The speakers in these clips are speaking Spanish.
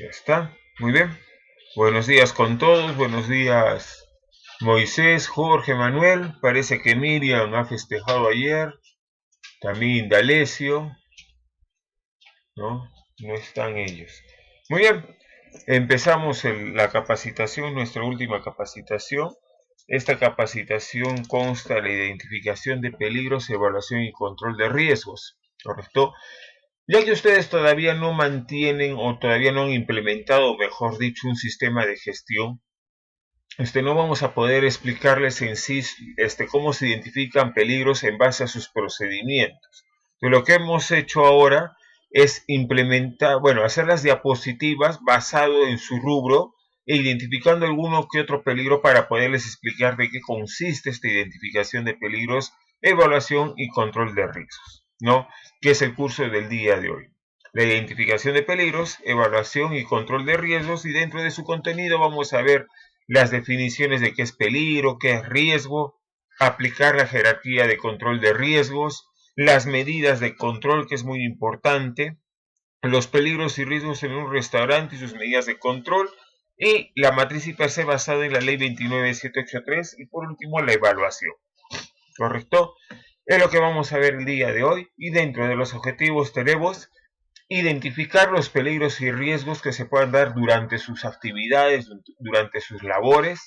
Ya está. Muy bien. Buenos días con todos. Buenos días Moisés, Jorge, Manuel. Parece que Miriam ha festejado ayer. También D'Alessio. ¿No? No están ellos. Muy bien. Empezamos la capacitación, nuestra última capacitación. Esta capacitación consta de la identificación de peligros, evaluación y control de riesgos. ¿Correcto? Ya que ustedes todavía no mantienen o todavía no han implementado, mejor dicho, un sistema de gestión, no vamos a poder explicarles en sí cómo se identifican peligros en base a sus procedimientos. Entonces, lo que hemos hecho ahora es implementar, bueno, hacer las diapositivas basado en su rubro e identificando alguno que otro peligro para poderles explicar de qué consiste esta identificación de peligros, evaluación y control de riesgos, ¿no? Que es el curso del día de hoy. La identificación de peligros, evaluación y control de riesgos, y dentro de su contenido vamos a ver las definiciones de qué es peligro, qué es riesgo, aplicar la jerarquía de control de riesgos, las medidas de control, que es muy importante, los peligros y riesgos en un restaurante y sus medidas de control, y la matriz IPC basada en la ley 29783, y por último la evaluación. ¿Correcto? Es lo que vamos a ver el día de hoy, y dentro de los objetivos tenemos identificar los peligros y riesgos que se puedan dar durante sus actividades, durante sus labores,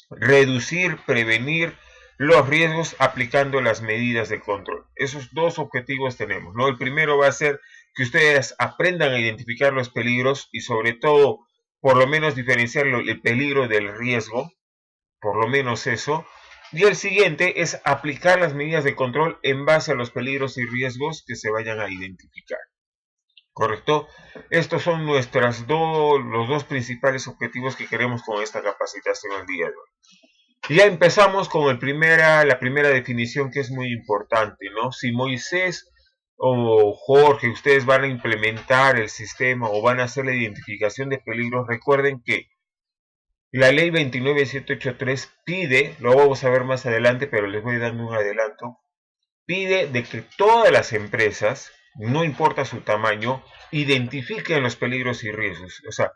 reducir, prevenir los riesgos aplicando las medidas de control. Esos dos objetivos tenemos, ¿no? El primero va a ser que ustedes aprendan a identificar los peligros y sobre todo, por lo menos diferenciar el peligro del riesgo, por lo menos eso. Y el siguiente es aplicar las medidas de control en base a los peligros y riesgos que se vayan a identificar. ¿Correcto? Estos son los dos principales objetivos que queremos con esta capacitación el día de hoy. Ya empezamos con la primera definición, que es muy importante, ¿no? Si Moisés o Jorge, ustedes van a implementar el sistema o van a hacer la identificación de peligros, recuerden que la ley 29783 pide, lo vamos a ver más adelante, pero les voy dando un adelanto, pide de que todas las empresas, no importa su tamaño, identifiquen los peligros y riesgos. O sea,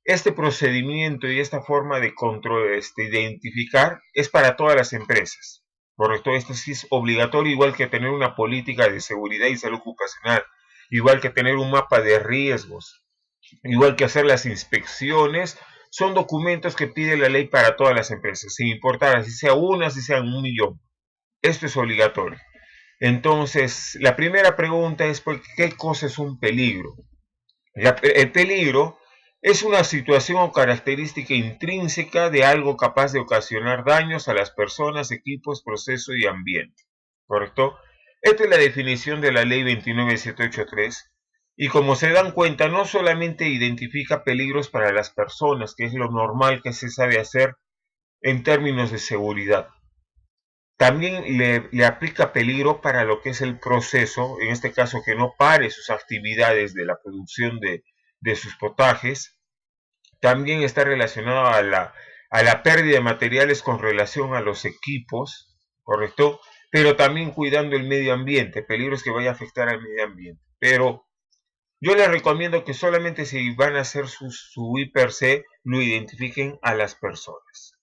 este procedimiento y esta forma de control, identificar, es para todas las empresas. Correcto, esto sí es obligatorio, igual que tener una política de seguridad y salud ocupacional, igual que tener un mapa de riesgos, igual que hacer las inspecciones. Son documentos que pide la ley para todas las empresas, sin importar si sea una, si sean 1 millón. Esto es obligatorio. Entonces, la primera pregunta es: ¿qué cosa es un peligro? El peligro es una situación o característica intrínseca de algo capaz de ocasionar daños a las personas, equipos, procesos y ambiente. ¿Correcto? Esta es la definición de la ley 29783. Y como se dan cuenta, no solamente identifica peligros para las personas, que es lo normal que se sabe hacer en términos de seguridad. También le aplica peligro para lo que es el proceso, en este caso que no pare sus actividades de la producción de sus potajes. También está relacionado a la pérdida de materiales con relación a los equipos, ¿correcto? Pero también cuidando el medio ambiente, peligros que vaya a afectar al medio ambiente. Pero yo les recomiendo que solamente si van a hacer su IPRC, lo identifiquen a las personas,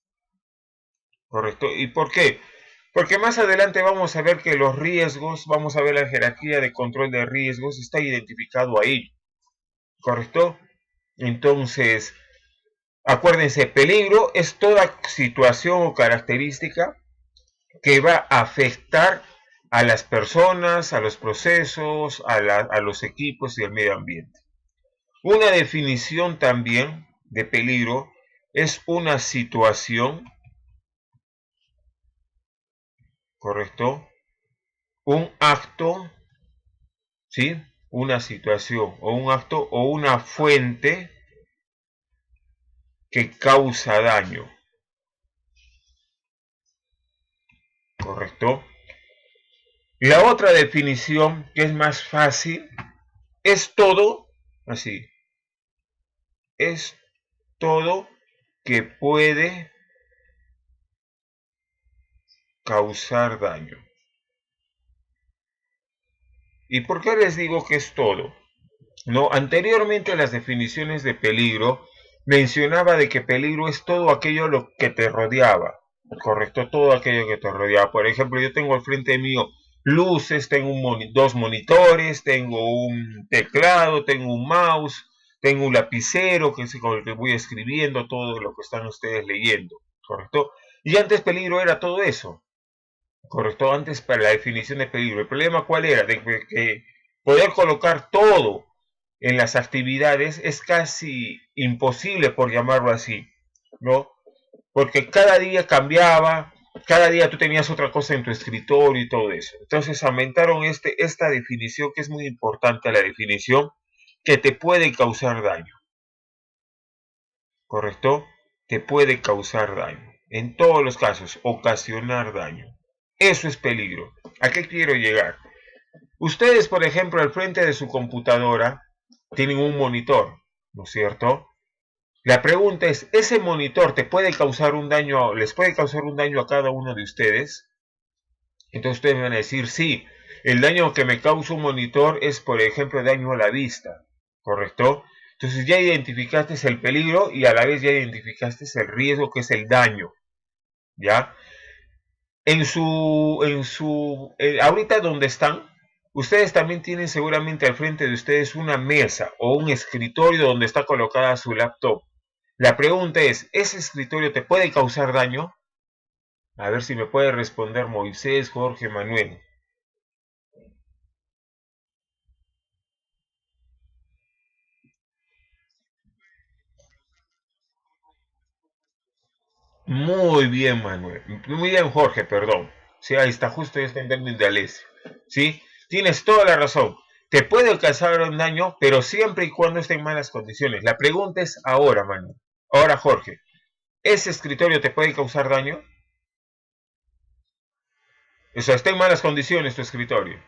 ¿correcto? ¿Y por qué? Porque más adelante vamos a ver que los riesgos, vamos a ver la jerarquía de control de riesgos, está identificado ahí, ¿correcto? Entonces, acuérdense, peligro es toda situación o característica que va a afectar a las personas, a los procesos, a los equipos y al medio ambiente. Una definición también de peligro es una situación, ¿correcto? Un acto, ¿sí? Una situación o un acto o una fuente que causa daño, ¿correcto? La otra definición, que es más fácil, es todo, así, es todo que puede causar daño. ¿Y por qué les digo que es todo? No, anteriormente las definiciones de peligro mencionaba de que peligro es todo aquello lo que te rodeaba, correcto, todo aquello que te rodeaba. Por ejemplo, yo tengo al frente mío luces, tengo dos monitores, tengo un teclado, tengo un mouse, tengo un lapicero que es con el que voy escribiendo todo lo que están ustedes leyendo, correcto. Y antes peligro era todo eso, correcto, antes para la definición de peligro. ¿El problema cuál era? De que poder colocar todo en las actividades es casi imposible, por llamarlo así, ¿no? Porque cada día cambiaba, cada día tú tenías otra cosa en tu escritorio y todo eso. Entonces aumentaron esta definición, que es muy importante, la definición que te puede causar daño, ¿correcto? Te puede causar daño. En todos los casos, ocasionar daño. Eso es peligro. ¿A qué quiero llegar? Ustedes, por ejemplo, al frente de su computadora tienen un monitor, ¿no es cierto? La pregunta es, ¿ese monitor te puede causar un daño, les puede causar un daño a cada uno de ustedes? Entonces ustedes me van a decir, sí, el daño que me causa un monitor es, por ejemplo, daño a la vista, ¿correcto? Entonces ya identificaste el peligro y a la vez ya identificaste el riesgo, que es el daño, ¿ya? Ahorita donde están, ustedes también tienen seguramente al frente de ustedes una mesa o un escritorio donde está colocada su laptop. La pregunta es, ¿ese escritorio te puede causar daño? A ver si me puede responder Moisés, Jorge, Manuel. Muy bien, Manuel. Muy bien, Jorge, perdón. Sí, ahí está, justo ahí está en términos de Alessio. Sí, tienes toda la razón. Te puede causar un daño, pero siempre y cuando esté en malas condiciones. La pregunta es ahora, Manuel. Ahora, Jorge, ¿ese escritorio te puede causar daño? O sea, está en malas condiciones tu escritorio.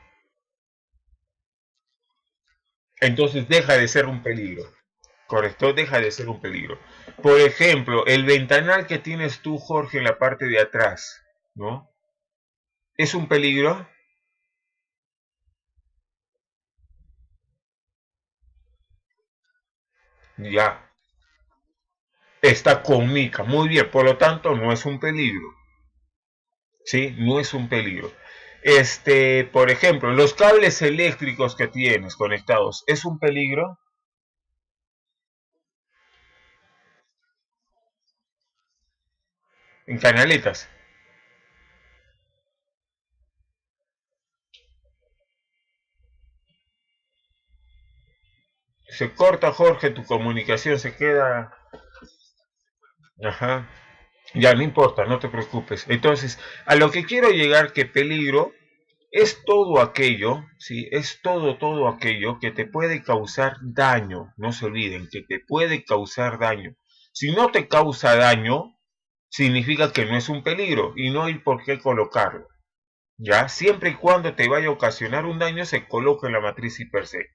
Entonces deja de ser un peligro. Correcto, deja de ser un peligro. Por ejemplo, el ventanal que tienes tú, Jorge, en la parte de atrás, ¿no? ¿Es un peligro? Ya, está con mica. Muy bien, por lo tanto, no es un peligro. ¿Sí? No es un peligro. Por ejemplo, los cables eléctricos que tienes conectados, ¿es un peligro? En canaletas. Se corta, Jorge, tu comunicación se queda. Ajá. Ya, no importa, no te preocupes. Entonces, a lo que quiero llegar, que peligro es todo aquello, ¿sí? Es todo aquello que te puede causar daño. No se olviden, que te puede causar daño. Si no te causa daño, significa que no es un peligro y no hay por qué colocarlo. ¿Ya? Siempre y cuando te vaya a ocasionar un daño, se coloca en la matriz y per se.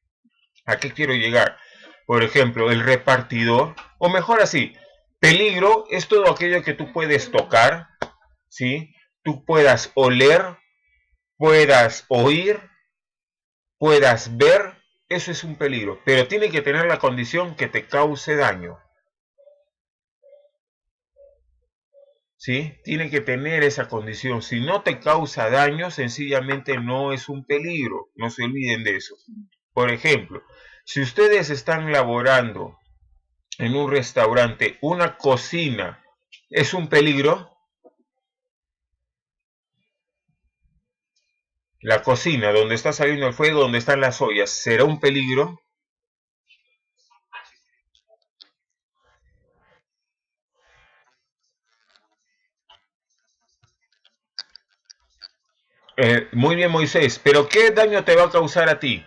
¿A qué quiero llegar? Por ejemplo, el repartidor, o mejor así, peligro es todo aquello que tú puedes tocar, ¿sí? Tú puedas oler, puedas oír, puedas ver, eso es un peligro, pero tiene que tener la condición que te cause daño, ¿sí? Tiene que tener esa condición. Si no te causa daño, sencillamente no es un peligro, no se olviden de eso. Por ejemplo, si ustedes están laborando en un restaurante, una cocina, ¿es un peligro? La cocina, donde está saliendo el fuego, donde están las ollas, ¿será un peligro? Muy bien, Moisés, pero ¿qué daño te va a causar a ti?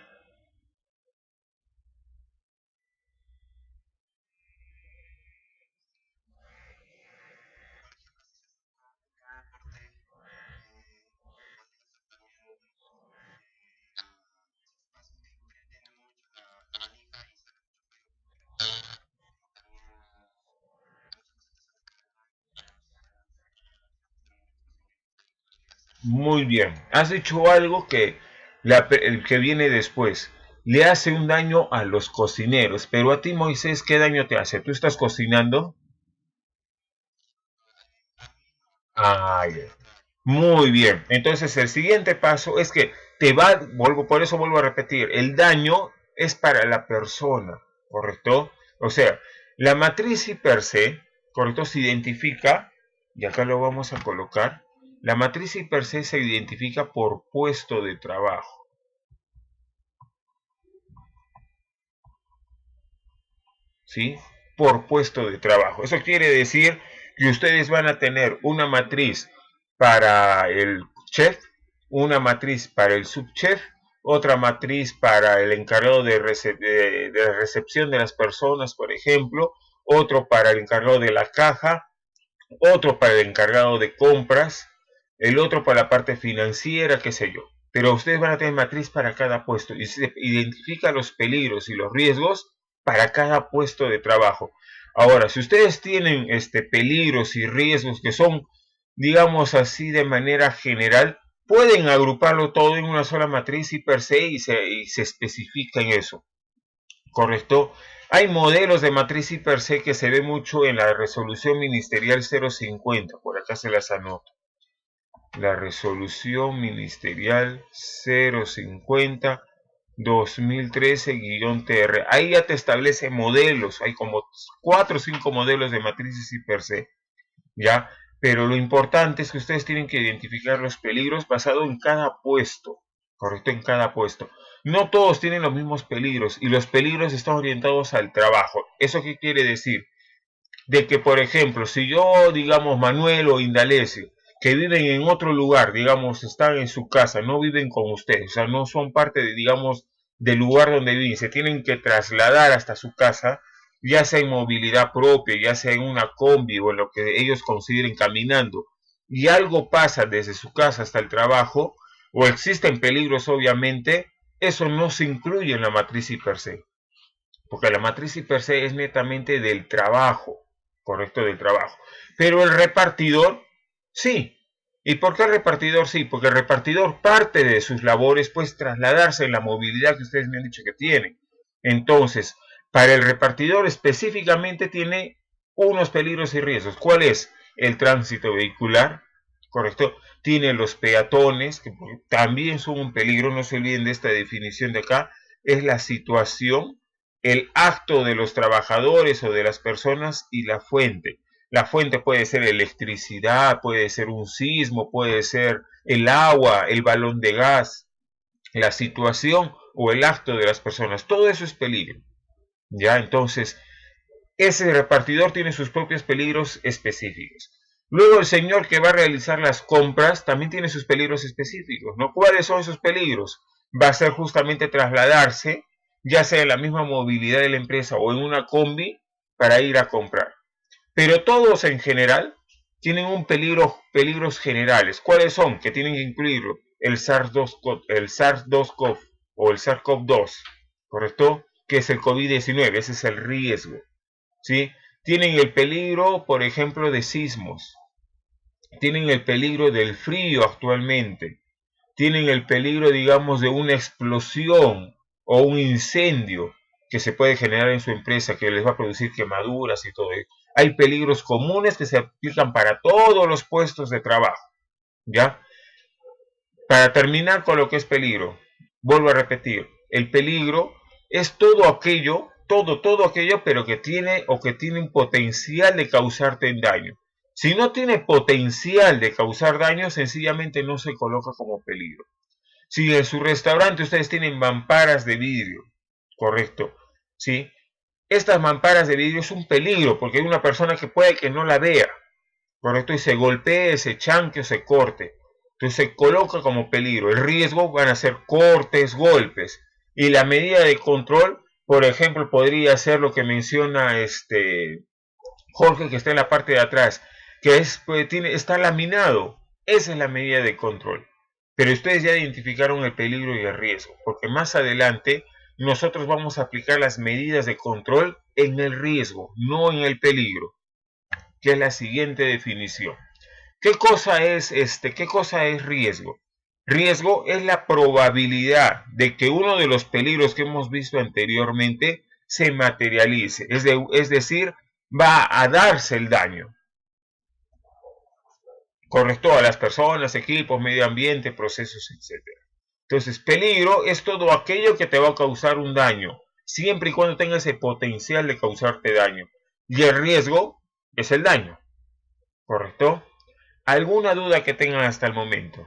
Muy bien, has hecho algo que, el que viene después. le hace un daño a los cocineros. Pero a ti, Moisés, ¿qué daño te hace? ¿Tú estás cocinando? Ah, ya. Muy bien. Entonces el siguiente paso es que por eso vuelvo a repetir, el daño es para la persona, ¿correcto? O sea, la matriz y per se, ¿correcto? Se identifica, y acá lo vamos a colocar, la matriz y per se identifica por puesto de trabajo, ¿sí? Por puesto de trabajo. Eso quiere decir que ustedes van a tener una matriz para el chef, una matriz para el subchef, otra matriz para el encargado de recepción de las personas, por ejemplo, otro para el encargado de la caja, otro para el encargado de compras, el otro para la parte financiera, qué sé yo. Pero ustedes van a tener matriz para cada puesto y se identifica los peligros y los riesgos para cada puesto de trabajo. Ahora, si ustedes tienen peligros y riesgos que son, digamos así, de manera general, pueden agruparlo todo en una sola matriz y per se y se especifica en eso. ¿Correcto? Hay modelos de matriz y per se que se ve mucho en la resolución ministerial 050, por acá se las anoto. La resolución ministerial 050 2013-TR. Ahí ya te establece modelos, hay como 4 o 5 modelos de matrices y per se, ¿ya? Pero lo importante es que ustedes tienen que identificar los peligros basado en cada puesto, ¿correcto? En cada puesto. No todos tienen los mismos peligros y los peligros están orientados al trabajo. ¿Eso qué quiere decir? De que, por ejemplo, si yo, digamos, Manuel o Indalecio, que viven en otro lugar, digamos, están en su casa, no viven con ustedes, o sea, no son parte de, digamos, del lugar donde viven, se tienen que trasladar hasta su casa, ya sea en movilidad propia, ya sea en una combi o en lo que ellos consideren caminando, y algo pasa desde su casa hasta el trabajo, o existen peligros, obviamente, eso no se incluye en la matriz y per se, porque la matriz y per se es netamente del trabajo, correcto, del trabajo. Pero el repartidor, sí. ¿Y por qué el repartidor sí? Porque el repartidor parte de sus labores, pues trasladarse en la movilidad que ustedes me han dicho que tiene. Entonces, para el repartidor específicamente tiene unos peligros y riesgos. ¿Cuál es? El tránsito vehicular, correcto. Tiene los peatones, que también son un peligro, no se olviden de esta definición de acá. Es la situación, el acto de los trabajadores o de las personas y la fuente. La fuente puede ser electricidad, puede ser un sismo, puede ser el agua, el balón de gas, la situación o el acto de las personas. Todo eso es peligro. ¿Ya? Entonces, ese repartidor tiene sus propios peligros específicos. Luego el señor que va a realizar las compras también tiene sus peligros específicos, ¿no? ¿Cuáles son esos peligros? Va a ser justamente trasladarse, ya sea en la misma movilidad de la empresa o en una combi, para ir a comprar. Pero todos en general tienen un peligros generales. ¿Cuáles son? Que tienen que incluirlo el SARS-CoV o el SARS-CoV-2, ¿correcto? Que es el COVID-19, ese es el riesgo. ¿Sí? Tienen el peligro, por ejemplo, de sismos, tienen el peligro del frío actualmente, tienen el peligro, digamos, de una explosión o un incendio que se puede generar en su empresa, que les va a producir quemaduras y todo eso. Hay peligros comunes que se aplican para todos los puestos de trabajo, ¿ya? Para terminar con lo que es peligro, vuelvo a repetir, el peligro es todo aquello, pero que tiene o que tiene un potencial de causarte daño. Si no tiene potencial de causar daño, sencillamente no se coloca como peligro. Si en su restaurante ustedes tienen mamparas de vidrio, correcto, ¿sí? Estas mamparas de vidrio es un peligro porque hay una persona que puede que no la vea, correcto, y se golpee, se chanque o se corte. Entonces se coloca como peligro. El riesgo van a ser cortes, golpes. Y la medida de control, por ejemplo, podría ser lo que menciona Jorge, que está en la parte de atrás, que está laminado. Esa es la medida de control. Pero ustedes ya identificaron el peligro y el riesgo, porque más adelante nosotros vamos a aplicar las medidas de control en el riesgo, no en el peligro, que es la siguiente definición. ¿Qué cosa es riesgo? Riesgo es la probabilidad de que uno de los peligros que hemos visto anteriormente se materialice, es decir, va a darse el daño. Correcto a las personas, equipos, medio ambiente, procesos, etcétera. Entonces, peligro es todo aquello que te va a causar un daño, siempre y cuando tenga ese potencial de causarte daño. Y el riesgo es el daño, ¿correcto? ¿Alguna duda que tengan hasta el momento?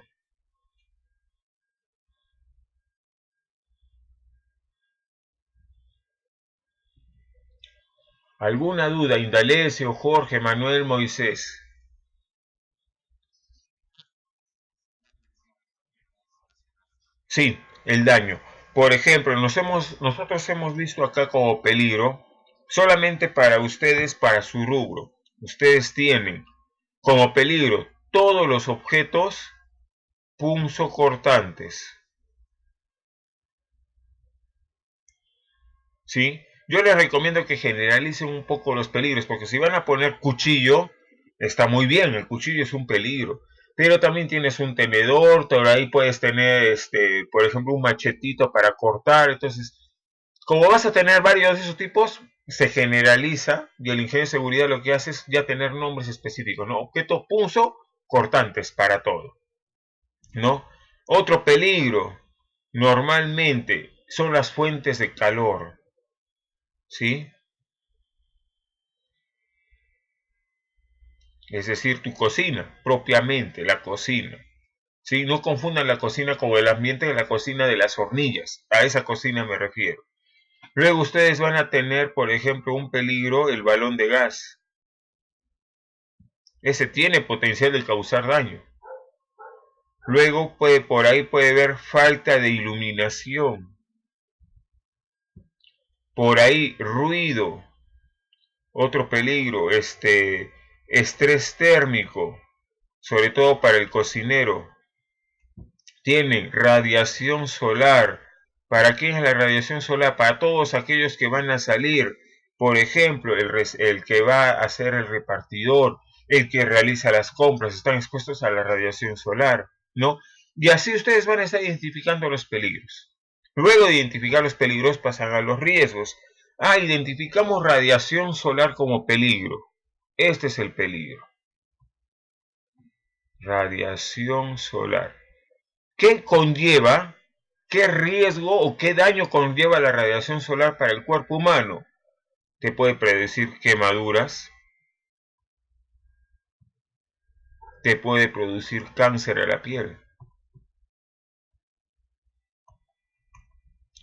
¿Alguna duda, Indalecio, Jorge, Manuel, Moisés? Sí, el daño. Por ejemplo, nosotros hemos visto acá como peligro solamente para ustedes, para su rubro. Ustedes tienen como peligro todos los objetos punzocortantes. ¿Sí? Yo les recomiendo que generalicen un poco los peligros, porque si van a poner cuchillo, está muy bien, el cuchillo es un peligro. Pero también tienes un tenedor, por ahí puedes tener, por ejemplo, un machetito para cortar. Entonces, como vas a tener varios de esos tipos, se generaliza y el ingeniero de seguridad lo que hace es ya tener nombres específicos, ¿no? Objetos punzo cortantes para todo, ¿no? Otro peligro, normalmente, son las fuentes de calor, ¿sí? Es decir, tu cocina, propiamente, la cocina. ¿Sí? No confundan la cocina con el ambiente de la cocina de las hornillas. A esa cocina me refiero. Luego ustedes van a tener, por ejemplo, un peligro, el balón de gas. Ese tiene potencial de causar daño. Luego por ahí puede haber falta de iluminación. Por ahí ruido. Otro peligro, estrés térmico, sobre todo para el cocinero. Tienen radiación solar. ¿Para qué es la radiación solar? Para todos aquellos que van a salir. Por ejemplo, el que va a ser el repartidor, el que realiza las compras, están expuestos a la radiación solar, ¿no? Y así ustedes van a estar identificando los peligros. Luego de identificar los peligros pasan a los riesgos. Ah, identificamos radiación solar como peligro. Este es el peligro. Radiación solar. ¿Qué conlleva, qué riesgo o qué daño conlleva la radiación solar para el cuerpo humano? Te puede predecir quemaduras, te puede producir cáncer a la piel.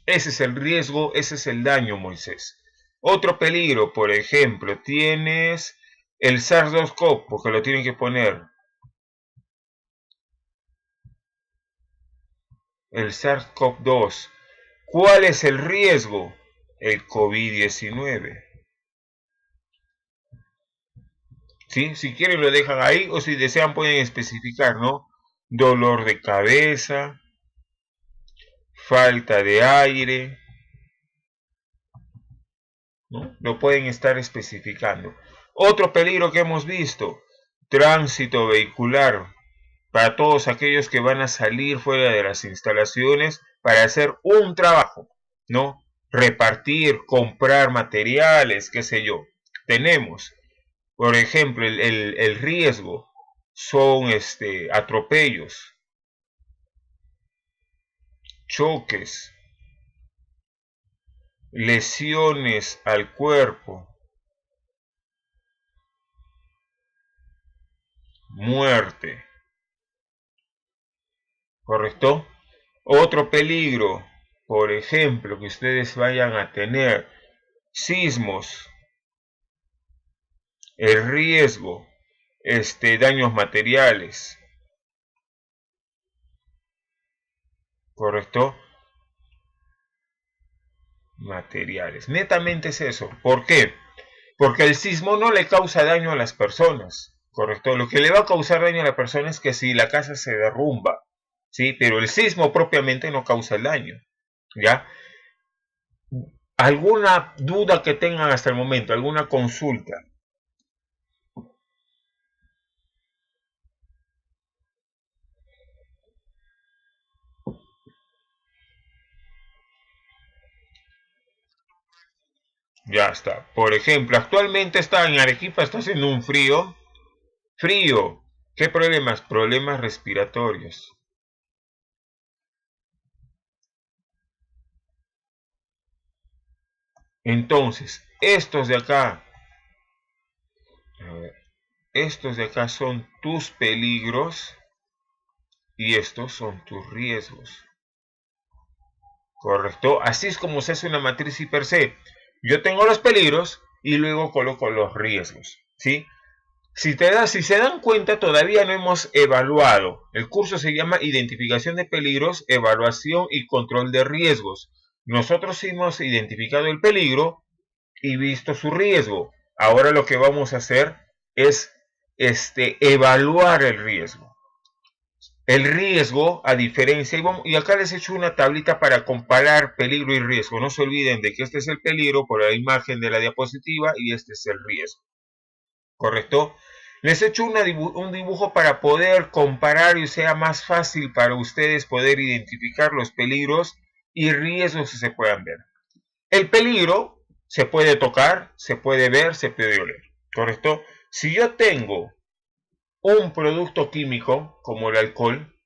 Ese es el riesgo, ese es el daño, Moisés. Otro peligro, por ejemplo, tienes el SARS-CoV, porque lo tienen que poner. El SARS-CoV-2. ¿Cuál es el riesgo? El COVID-19. ¿Sí? Si quieren lo dejan ahí o si desean pueden especificar, ¿no? Dolor de cabeza, falta de aire, ¿no? Lo pueden estar especificando. Otro peligro que hemos visto, tránsito vehicular, para todos aquellos que van a salir fuera de las instalaciones para hacer un trabajo, ¿no? Repartir, comprar materiales, qué sé yo. Tenemos, por ejemplo, el riesgo son atropellos, choques, lesiones al cuerpo, muerte, ¿correcto? Otro peligro, por ejemplo, que ustedes vayan a tener sismos, el riesgo, daños materiales, ¿correcto? Materiales. Netamente es eso. ¿Por qué? Porque el sismo no le causa daño a las personas, ¿correcto? Lo que le va a causar daño a la persona es que si la casa se derrumba, ¿sí? Pero el sismo propiamente no causa el daño, ¿ya? ¿Alguna duda que tengan hasta el momento? ¿Alguna consulta? Ya está. Por ejemplo, actualmente está en Arequipa, está haciendo un frío. Frío. ¿Qué problemas? Problemas respiratorios. Entonces, estos de acá, a ver, estos de acá son tus peligros y estos son tus riesgos. ¿Correcto? Así es como se hace una matriz per se. Yo tengo los peligros y luego coloco los riesgos. ¿Sí? Si se dan cuenta, todavía no hemos evaluado. El curso se llama Identificación de peligros, Evaluación y Control de riesgos. Nosotros hemos identificado el peligro y visto su riesgo. Ahora lo que vamos a hacer es evaluar el riesgo. El riesgo, a diferencia, y acá les he hecho una tablita para comparar peligro y riesgo. No se olviden de que este es el peligro por la imagen de la diapositiva y este es el riesgo. ¿Correcto? Les he hecho un dibujo para poder comparar y sea más fácil para ustedes poder identificar los peligros y riesgos que se puedan ver. El peligro se puede tocar, se puede ver, se puede oler. ¿Correcto? Si yo tengo un producto químico como el alcohol,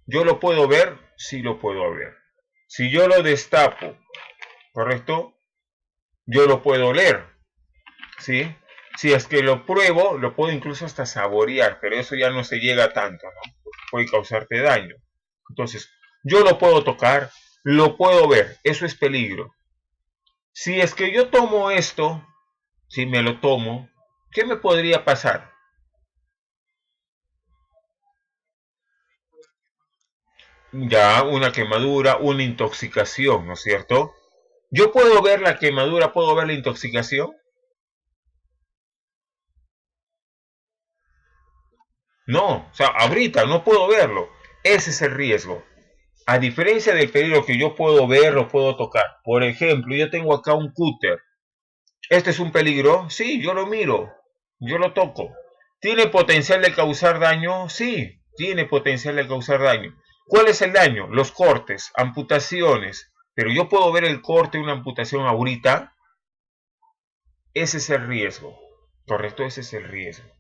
yo lo puedo ver, sí lo puedo ver. Si yo lo destapo, ¿correcto? Yo lo puedo oler, ¿sí? Si es que lo pruebo, lo puedo incluso hasta saborear, pero eso ya no se llega tanto, ¿no? Porque puede causarte daño. Entonces, yo lo puedo tocar, lo puedo ver, eso es peligro. Si es que yo tomo esto, si me lo tomo, ¿qué me podría pasar? Ya una quemadura, una intoxicación, ¿no es cierto? Yo puedo ver la quemadura, puedo ver la intoxicación. No, o sea, ahorita no puedo verlo. Ese es el riesgo. A diferencia del peligro que yo puedo ver o puedo tocar. Por ejemplo, yo tengo acá un cúter. ¿Este es un peligro? Sí, yo lo miro, yo lo toco. ¿Tiene potencial de causar daño? Sí, tiene potencial de causar daño. ¿Cuál es el daño? Los cortes, amputaciones. Pero yo puedo ver el corte, una amputación ahorita. Ese es el riesgo. Correcto, ese es el riesgo.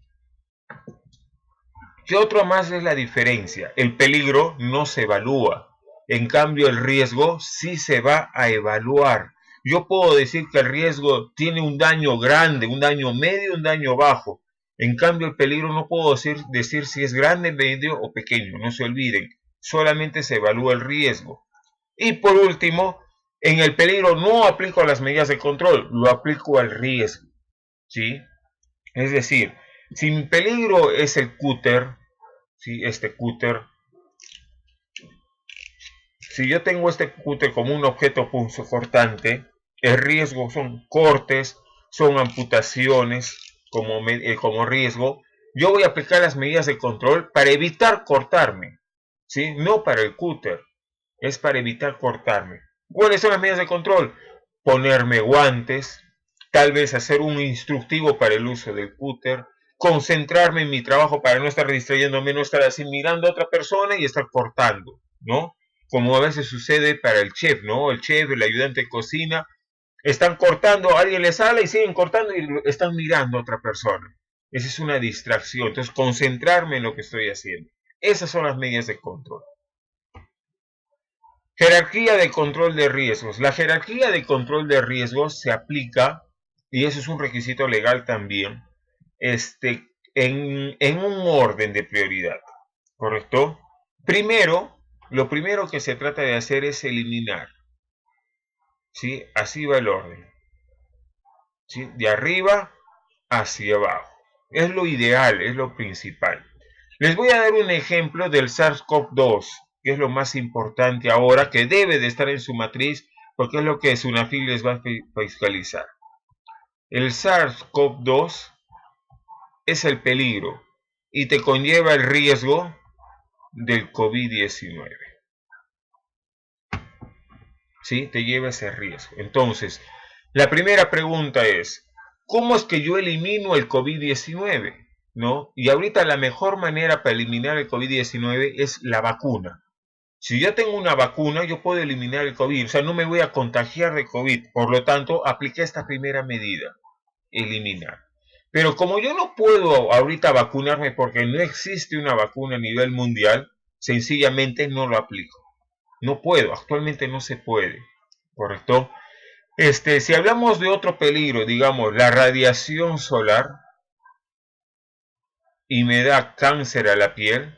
¿Qué otro más es la diferencia? El peligro no se evalúa. En cambio, el riesgo sí se va a evaluar. Yo puedo decir que el riesgo tiene un daño grande, un daño medio, un daño bajo. En cambio, el peligro no puedo decir si es grande, medio o pequeño. No se olviden. Solamente se evalúa el riesgo. Y por último, en el peligro no aplico las medidas de control, lo aplico al riesgo. ¿Sí? Es decir, si mi peligro es el cúter, ¿sí? Este cúter, si yo tengo este cúter como un objeto punzocortante, el riesgo son cortes, son amputaciones como riesgo. Yo voy a aplicar las medidas de control para evitar cortarme, ¿sí? No para el cúter, es para evitar cortarme. ¿Cuáles son las medidas de control? Ponerme guantes, tal vez hacer un instructivo para el uso del cúter, concentrarme en mi trabajo para no estar distrayéndome, no estar así mirando a otra persona y estar cortando, ¿no? Como a veces sucede para el chef, ¿no? El chef, el ayudante de cocina, están cortando, alguien les sale y siguen cortando y están mirando a otra persona. Esa es una distracción. Entonces, concentrarme en lo que estoy haciendo. Esas son las medidas de control. Jerarquía de control de riesgos. La jerarquía de control de riesgos se aplica, y eso es un requisito legal también, en un orden de prioridad. ¿Correcto? Primero, lo primero que se trata de hacer es eliminar. ¿Sí? Así va el orden. ¿Sí? De arriba hacia abajo. Es lo ideal, es lo principal. Les voy a dar un ejemplo del SARS-CoV-2, que es lo más importante ahora, que debe de estar en su matriz, porque es lo que SUNAFIL les va a fiscalizar. El SARS-CoV-2 es el peligro y te conlleva el riesgo del COVID-19. ¿Sí? Te lleva ese riesgo. Entonces, la primera pregunta es, ¿cómo es que yo elimino el COVID-19? ¿No? Y ahorita la mejor manera para eliminar el COVID-19 es la vacuna. Si yo tengo una vacuna, yo puedo eliminar el COVID, o sea, no me voy a contagiar de COVID. Por lo tanto, apliqué esta primera medida, eliminar. Pero como yo no puedo ahorita vacunarme porque no existe una vacuna a nivel mundial, sencillamente no lo aplico. No puedo, actualmente no se puede, ¿correcto? Si hablamos de otro peligro, digamos, la radiación solar y me da cáncer a la piel,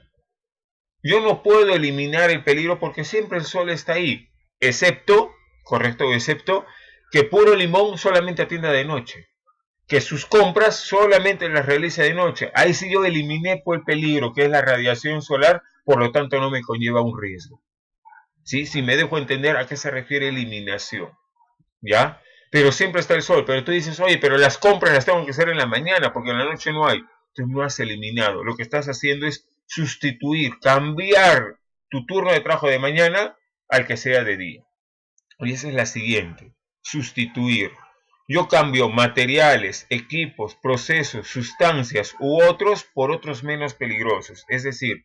yo no puedo eliminar el peligro porque siempre el sol está ahí, excepto, correcto, excepto que Puro Limón solamente atienda de noche, que sus compras solamente las realiza de noche. Ahí sí yo eliminé pues, el peligro que es la radiación solar, por lo tanto no me conlleva un riesgo. ¿Sí? Si me dejo entender a qué se refiere eliminación, ¿ya? Pero siempre está el sol, pero tú dices, oye, pero las compras las tengo que hacer en la mañana porque en la noche no hay. Entonces no has eliminado, lo que estás haciendo es sustituir, cambiar tu turno de trabajo de mañana al que sea de día. Y esa es la siguiente, sustituir. Yo cambio materiales, equipos, procesos, sustancias u otros por otros menos peligrosos. Es decir,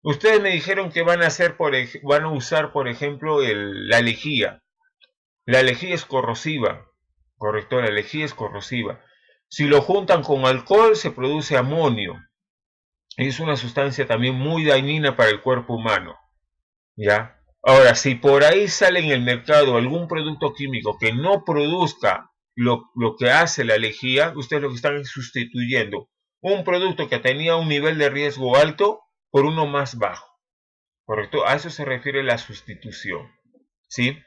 ustedes me dijeron que van a usar, por ejemplo, la lejía. La lejía es corrosiva, correcto, la lejía es corrosiva. Si lo juntan con alcohol se produce amonio. Es una sustancia también muy dañina para el cuerpo humano, ¿ya? Ahora, si por ahí sale en el mercado algún producto químico que no produzca lo que hace la lejía, ustedes lo que están es sustituyendo un producto que tenía un nivel de riesgo alto por uno más bajo, ¿correcto? A eso se refiere la sustitución, ¿sí?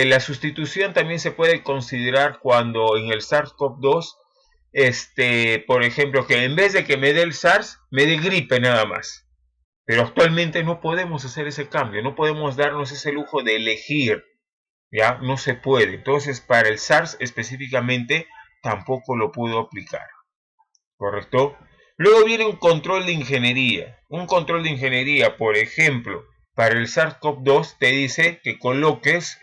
La sustitución también se puede considerar cuando en el SARS-CoV-2, por ejemplo, que en vez de que me dé el SARS, me dé gripe nada más. Pero actualmente no podemos hacer ese cambio, no podemos darnos ese lujo de elegir, ¿ya? No se puede. Entonces, para el SARS específicamente, tampoco lo puedo aplicar, ¿correcto? Luego viene un control de ingeniería. Un control de ingeniería, por ejemplo, para el SARS-CoV-2 te dice que coloques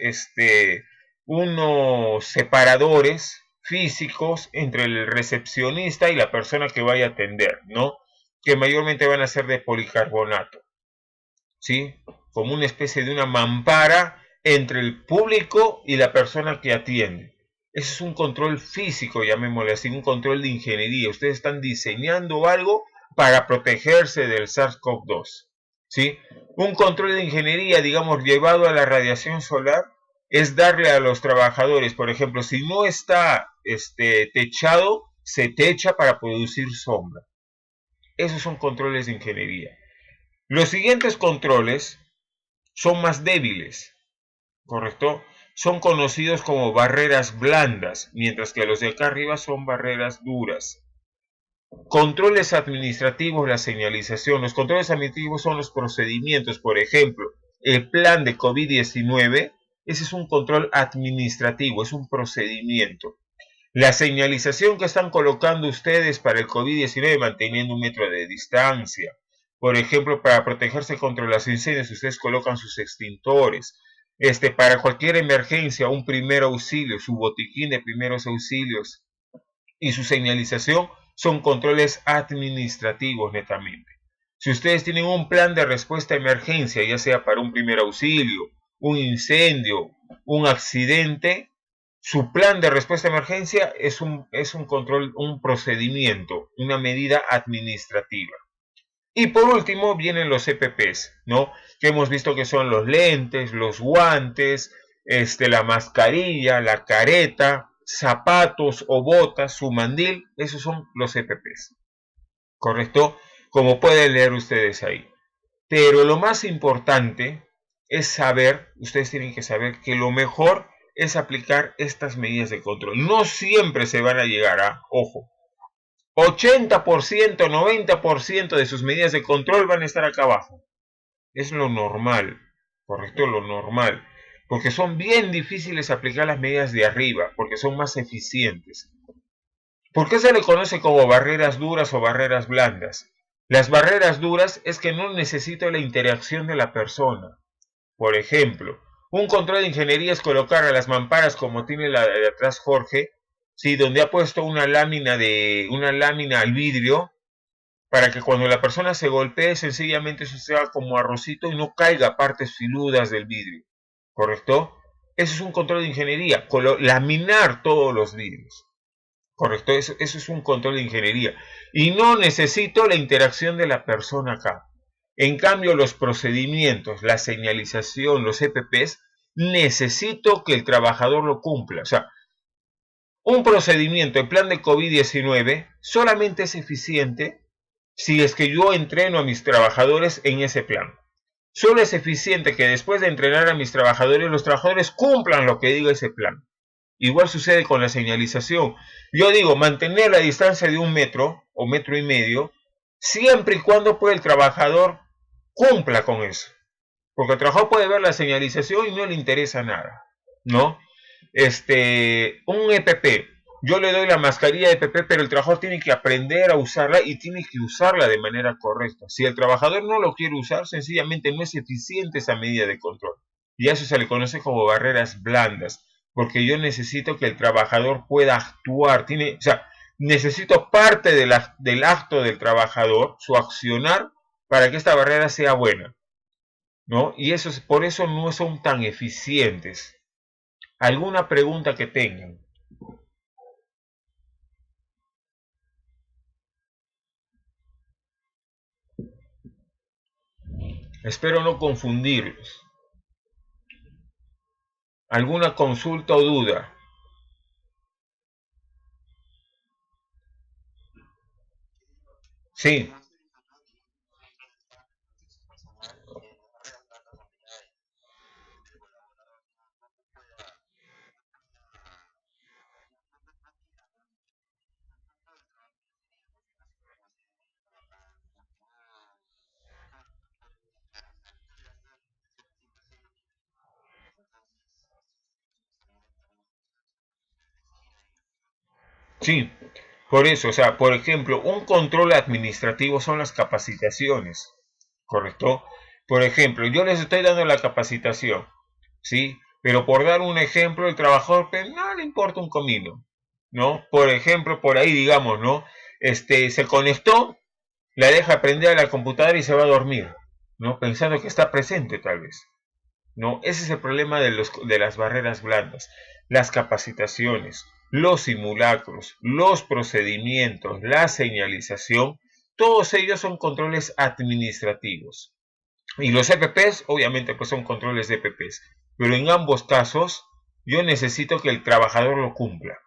unos separadores físicos entre el recepcionista y la persona que vaya a atender, ¿no? Que mayormente van a ser de policarbonato, ¿sí? Como una especie de una mampara entre el público y la persona que atiende. Ese es un control físico, llamémosle así, un control de ingeniería. Ustedes están diseñando algo para protegerse del SARS-CoV-2, ¿sí? Un control de ingeniería, digamos, llevado a la radiación solar, es darle a los trabajadores, por ejemplo, si no está techado, se techa para producir sombra. Esos son controles de ingeniería. Los siguientes controles son más débiles, ¿correcto? Son conocidos como barreras blandas, mientras que los de acá arriba son barreras duras. Controles administrativos, la señalización. Los controles administrativos son los procedimientos, por ejemplo, el plan de COVID-19, ese es un control administrativo, es un procedimiento. La señalización que están colocando ustedes para el COVID-19 manteniendo 1 metro de distancia. Por ejemplo, para protegerse contra los incendios, ustedes colocan sus extintores. Para cualquier emergencia, un primer auxilio, su botiquín de primeros auxilios y su señalización son controles administrativos netamente. Si ustedes tienen un plan de respuesta a emergencia, ya sea para un primer auxilio, un incendio, un accidente, su plan de respuesta a emergencia es un control, un procedimiento, una medida administrativa. Y por último vienen los EPPs, ¿no? Que hemos visto que son los lentes, los guantes, la mascarilla, la careta, zapatos o botas, su mandil, esos son los EPPs, ¿correcto? Como pueden leer ustedes ahí. Pero lo más importante es saber, ustedes tienen que saber que lo mejor es aplicar estas medidas de control. No siempre se van a llegar a, ojo, 80%, 90% de sus medidas de control van a estar acá abajo. Es lo normal, correcto, lo normal. Porque son bien difíciles aplicar las medidas de arriba, porque son más eficientes. ¿Por qué se le conoce como barreras duras o barreras blandas? Las barreras duras es que no necesito la interacción de la persona. Por ejemplo, un control de ingeniería es colocar a las mamparas como tiene la de atrás Jorge, ¿sí? Donde ha puesto una lámina al vidrio, para que cuando la persona se golpee, sencillamente eso sea como arrocito y no caiga partes filudas del vidrio, ¿correcto? Eso es un control de ingeniería, laminar todos los vidrios, ¿correcto? Eso es un control de ingeniería. Y no necesito la interacción de la persona acá. En cambio, los procedimientos, la señalización, los EPPs, necesito que el trabajador lo cumpla. O sea, un procedimiento en plan de COVID-19 solamente es eficiente si es que yo entreno a mis trabajadores en ese plan. Solo es eficiente que después de entrenar a mis trabajadores, los trabajadores cumplan lo que diga ese plan. Igual sucede con la señalización. Yo digo, mantener la distancia de 1 metro o 1,5 metros, siempre y cuando el trabajador cumpla con eso. Porque el trabajador puede ver la señalización y no le interesa nada, ¿no? Un EPP, yo le doy la mascarilla de EPP, pero el trabajador tiene que aprender a usarla y tiene que usarla de manera correcta. Si el trabajador no lo quiere usar, sencillamente no es eficiente esa medida de control. Y a eso se le conoce como barreras blandas, porque yo necesito que el trabajador pueda actuar, o sea, necesito parte del acto del trabajador, su accionar, para que esta barrera sea buena, ¿no? Y por eso no son tan eficientes. ¿Alguna pregunta que tengan? Espero no confundirlos. ¿Alguna consulta o duda? Sí, sí. Por eso, o sea, por ejemplo, un control administrativo son las capacitaciones, ¿correcto? Por ejemplo, yo les estoy dando la capacitación, ¿sí? Pero por dar un ejemplo, el trabajador pues, no le importa un comino, ¿no? Por ejemplo, por ahí digamos, ¿no? Se conectó, la deja prender a la computadora y se va a dormir, ¿no? Pensando que está presente tal vez. ¿No? Ese es el problema de las barreras blandas. Las capacitaciones, los simulacros, los procedimientos, la señalización, todos ellos son controles administrativos. Y los EPPs, obviamente, pues son controles de EPPs. Pero en ambos casos, yo necesito que el trabajador lo cumpla.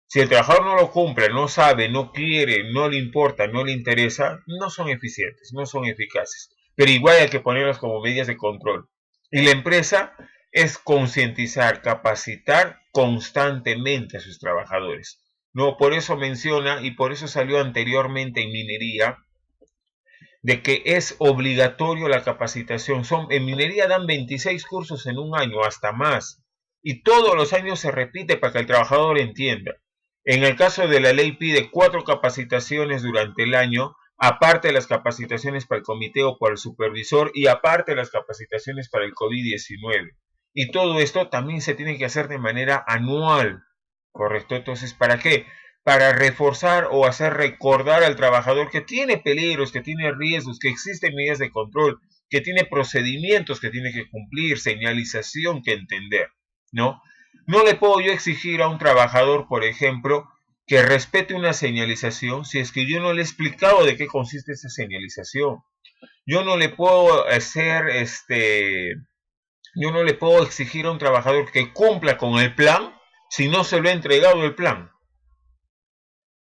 Si el trabajador no lo cumple, no sabe, no quiere, no le importa, no le interesa, no son eficientes, no son eficaces. Pero igual hay que ponerlas como medidas de control. Y la empresa es concientizar, capacitar constantemente a sus trabajadores. No, por eso menciona y por eso salió anteriormente en minería de que es obligatorio la capacitación. En minería dan 26 cursos en un año, hasta más. Y todos los años se repite para que el trabajador entienda. En el caso de la ley pide 4 capacitaciones durante el año, aparte de las capacitaciones para el comité o para el supervisor y aparte de las capacitaciones para el COVID-19. Y todo esto también se tiene que hacer de manera anual, ¿correcto? Entonces, ¿para qué? Para reforzar o hacer recordar al trabajador que tiene peligros, que tiene riesgos, que existen medidas de control, que tiene procedimientos que tiene que cumplir, señalización que entender, ¿no? No le puedo yo exigir a un trabajador, por ejemplo, que respete una señalización si es que yo no le he explicado de qué consiste esa señalización. Yo no le puedo yo no le puedo exigir a un trabajador que cumpla con el plan si no se lo he entregado el plan.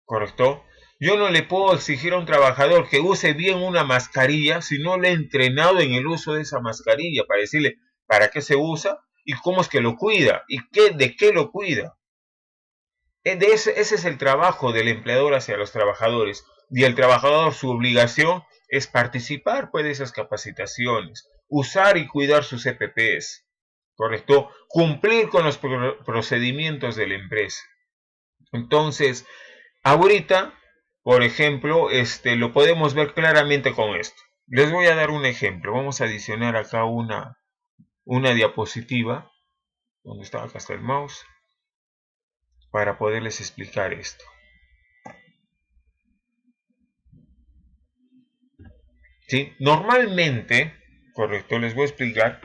¿Correcto? Yo no le puedo exigir a un trabajador que use bien una mascarilla si no le he entrenado en el uso de esa mascarilla para decirle para qué se usa y cómo es que lo cuida y de qué lo cuida. Ese es el trabajo del empleador hacia los trabajadores y el trabajador su obligación es participar pues, de esas capacitaciones, usar y cuidar sus EPPs, ¿correcto? Cumplir con los procedimientos de la empresa. Entonces, ahorita, por ejemplo, lo podemos ver claramente con esto. Les voy a dar un ejemplo. Vamos a adicionar acá una diapositiva. ¿Dónde está? Acá está el mouse. Para poderles explicar esto. ¿sí? Normalmente, correcto, les voy a explicar,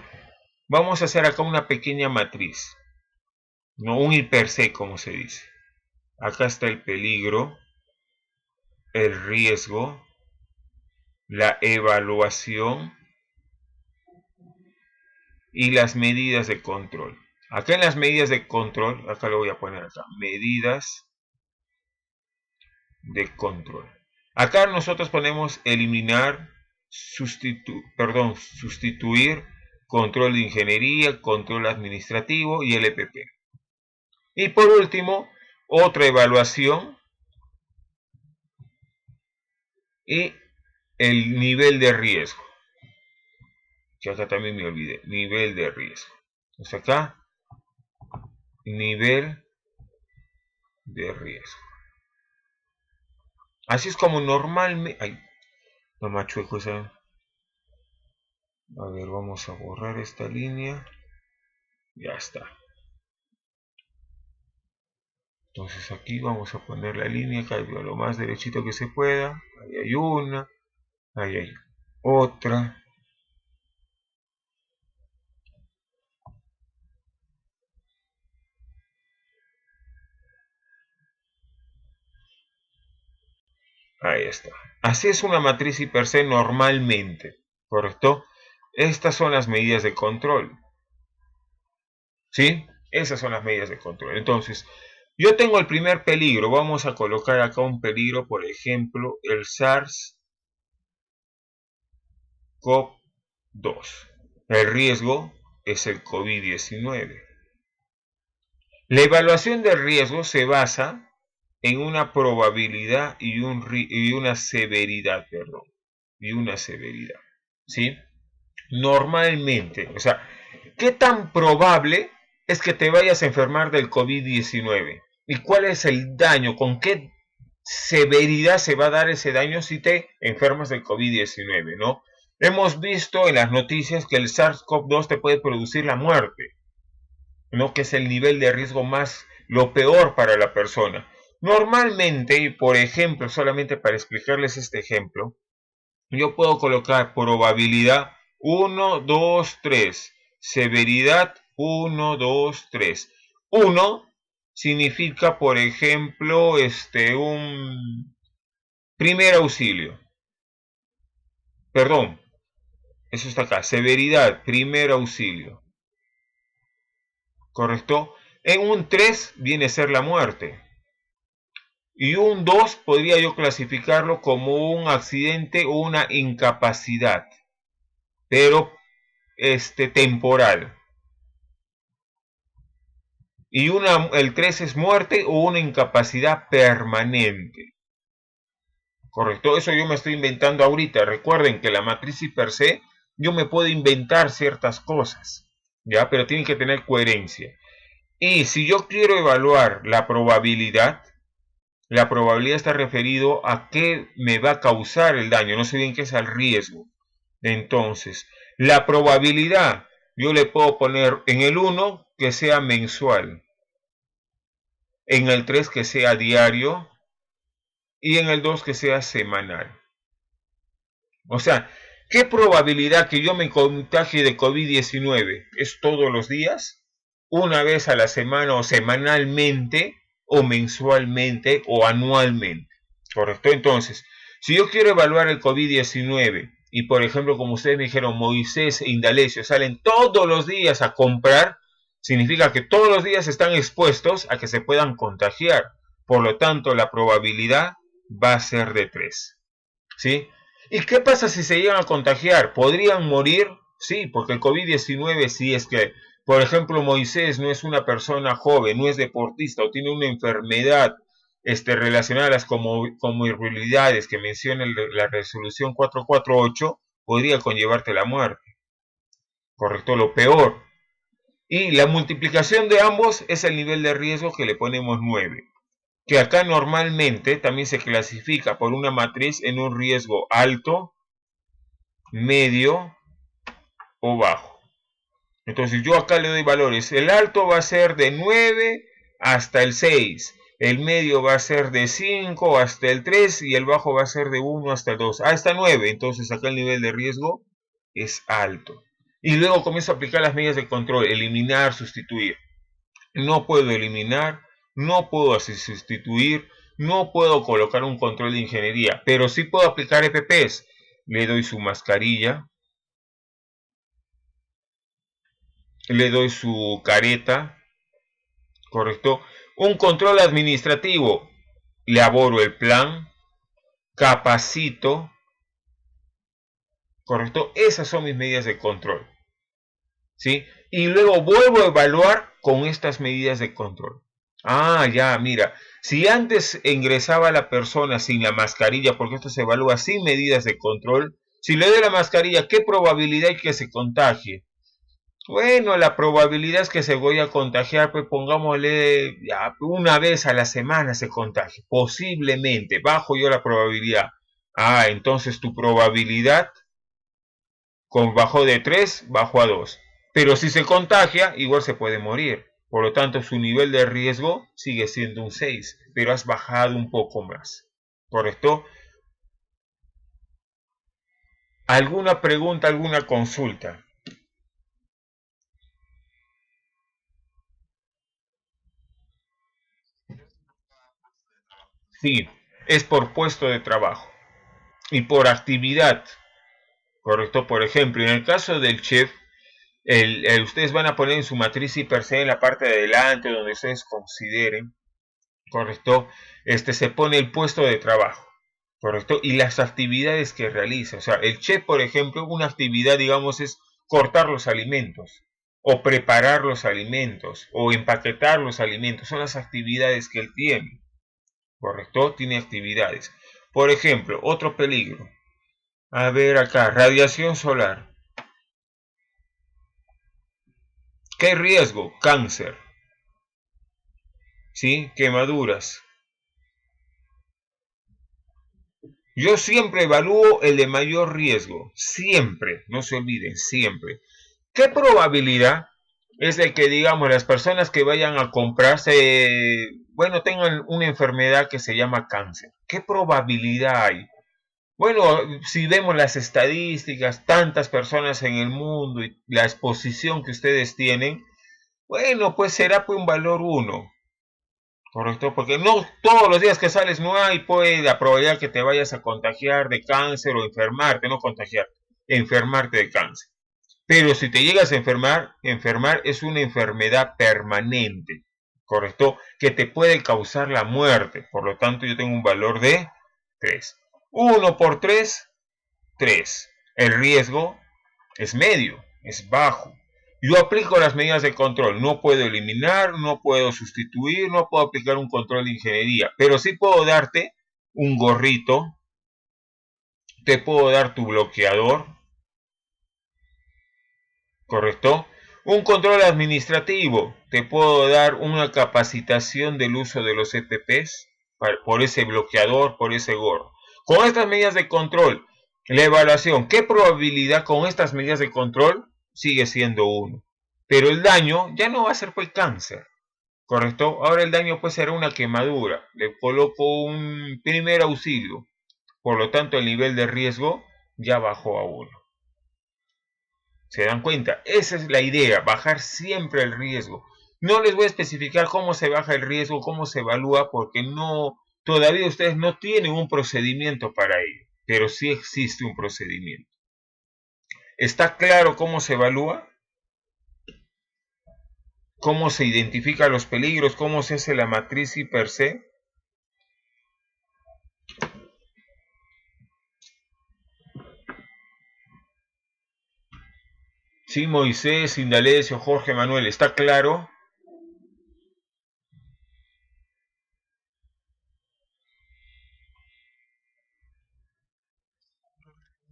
vamos a hacer acá una pequeña matriz, no un hiper C como se dice. Acá está el peligro, el riesgo, la evaluación y las medidas de control. Acá en las medidas de control, acá lo voy a poner acá, medidas de control. Acá nosotros ponemos eliminar, sustituir, control de ingeniería, control administrativo y LPP. Y por último, otra evaluación y el nivel de riesgo. Que acá también me olvidé, nivel de riesgo. Entonces acá, nivel de riesgo. Así es como normalmente... Ay, no machueco esa... A ver, vamos a borrar esta línea. Ya está. Entonces aquí vamos a poner la línea acá lo más derechito que se pueda. Ahí hay una. Ahí hay otra. Ahí está. Así es una matriz hiper C normalmente. ¿Correcto? Estas son las medidas de control. ¿Sí? Esas son las medidas de control. Entonces, yo tengo el primer peligro. Vamos a colocar acá un peligro, por ejemplo, el SARS-CoV-2. El riesgo es el COVID-19. La evaluación del riesgo se basa en una probabilidad y una severidad, perdón. Y una severidad. ¿Sí? Normalmente, o sea, ¿qué tan probable es que te vayas a enfermar del COVID-19? ¿Y cuál es el daño? ¿Con qué severidad se va a dar ese daño si te enfermas del COVID-19, ¿no? Hemos visto en las noticias que el SARS-CoV-2 te puede producir la muerte, ¿no? Que es el nivel de riesgo más, lo peor para la persona. Normalmente, y por ejemplo, solamente para explicarles este ejemplo, yo puedo colocar probabilidad 1, 2, 3. Severidad 1, 2, 3. 1 significa, por ejemplo, un primer auxilio. Perdón, eso está acá. Severidad, primer auxilio. ¿Correcto? En un 3 viene a ser la muerte. Y un 2 podría yo clasificarlo como un accidente o una incapacidad, pero temporal. Y el 3 es muerte o una incapacidad permanente. Correcto, eso yo me estoy inventando ahorita. Recuerden que la matriz hiper C, yo me puedo inventar ciertas cosas, ¿ya? Pero tienen que tener coherencia. Y si yo quiero evaluar la probabilidad está referido a qué me va a causar el daño, no sé bien qué es el riesgo. Entonces, la probabilidad yo le puedo poner en el 1 que sea mensual, en el 3 que sea diario y en el 2 que sea semanal. O sea, ¿qué probabilidad que yo me contagie de COVID-19? ¿Es todos los días? ¿Una vez a la semana o semanalmente? ¿O mensualmente o anualmente? ¿Correcto? Entonces, si yo quiero evaluar el COVID-19 y por ejemplo, como ustedes me dijeron, Moisés e Indalecio salen todos los días a comprar, significa que todos los días están expuestos a que se puedan contagiar. Por lo tanto, la probabilidad va a ser de 3. ¿Sí? ¿Y qué pasa si se llegan a contagiar? ¿Podrían morir? Sí, porque el COVID-19, si es que, por ejemplo, Moisés no es una persona joven, no es deportista o tiene una enfermedad relacionada a las comorbilidades que menciona la resolución 448, podría conllevarte la muerte. ¿Correcto? Lo peor. Y la multiplicación de ambos es el nivel de riesgo que le ponemos 9. Que acá normalmente también se clasifica por una matriz en un riesgo alto, medio o bajo. Entonces yo acá le doy valores. El alto va a ser de 9 hasta el 6. el medio va a ser de 5 hasta el 3 y el bajo va a ser de 1 hasta el 2, hasta 9. Entonces acá el nivel de riesgo es alto. Y luego comienzo a aplicar las medidas de control, eliminar, sustituir. No puedo eliminar, no puedo sustituir, no puedo colocar un control de ingeniería, pero sí puedo aplicar EPPs. Le doy su mascarilla, le doy su careta, ¿correcto? Un control administrativo, elaboro el plan, capacito, ¿correcto? Esas son mis medidas de control, ¿sí? Y luego vuelvo a evaluar con estas medidas de control. Ah, ya, mira, si antes ingresaba la persona sin la mascarilla, porque esto se evalúa sin medidas de control, si le doy la mascarilla, ¿qué probabilidad hay que se contagie? Bueno, la probabilidad es que se voy a contagiar, pues pongámosle ya, una vez a la semana se contagie, posiblemente, bajo yo la probabilidad. Ah, entonces tu probabilidad con bajó de 3, bajó a 2. Pero si se contagia, igual se puede morir. Por lo tanto, su nivel de riesgo sigue siendo un 6, pero has bajado un poco más. ¿Correcto? ¿Alguna pregunta, alguna consulta? Sí, es por puesto de trabajo y por actividad. ¿Correcto? Por ejemplo, en el caso del chef, ustedes van a poner en su matriz y per se en la parte de adelante donde ustedes consideren, ¿correcto? Se pone el puesto de trabajo, ¿correcto? Y las actividades que realiza. O sea, el chef, por ejemplo, una actividad, digamos, es cortar los alimentos, o preparar los alimentos, o empaquetar los alimentos. Son las actividades que él tiene, ¿correcto? Tiene actividades. Por ejemplo, otro peligro. A ver acá, radiación solar. ¿Qué riesgo? Cáncer, ¿sí? Quemaduras. Yo siempre evalúo el de mayor riesgo, siempre, no se olviden, siempre. ¿Qué probabilidad es de que, digamos, las personas que vayan a comprarse, bueno, tengan una enfermedad que se llama cáncer? ¿Qué probabilidad hay? Bueno, si vemos las estadísticas, tantas personas en el mundo y la exposición que ustedes tienen, bueno, pues será pues un valor uno. Correcto, porque no todos los días que sales no hay pues la probabilidad que te vayas a contagiar de cáncer o enfermarte, no contagiar, enfermarte de cáncer. Pero si te llegas a enfermar es una enfermedad permanente, correcto, que te puede causar la muerte. Por lo tanto, yo tengo un valor de 3. 1 por 3, 3. El riesgo es medio, es bajo. Yo aplico las medidas de control, no puedo eliminar, no puedo sustituir, no puedo aplicar un control de ingeniería, pero sí puedo darte un gorrito, te puedo dar tu bloqueador, ¿correcto? Un control administrativo, te puedo dar una capacitación del uso de los EPPs por ese bloqueador, por ese gorro. Con estas medidas de control, la evaluación, ¿qué probabilidad con estas medidas de control? Sigue siendo 1. Pero el daño ya no va a ser pues cáncer, ¿correcto? Ahora el daño puede ser una quemadura. Le coloco un primer auxilio. Por lo tanto, el nivel de riesgo ya bajó a 1. ¿Se dan cuenta? Esa es la idea, bajar siempre el riesgo. No les voy a especificar cómo se baja el riesgo, cómo se evalúa, porque no, todavía ustedes no tienen un procedimiento para ello, pero sí existe un procedimiento. ¿Está claro cómo se evalúa? ¿Cómo se identifican los peligros? ¿Cómo se hace la matriz y per se? Sí, Moisés, Indalecio, Jorge Manuel, ¿está claro?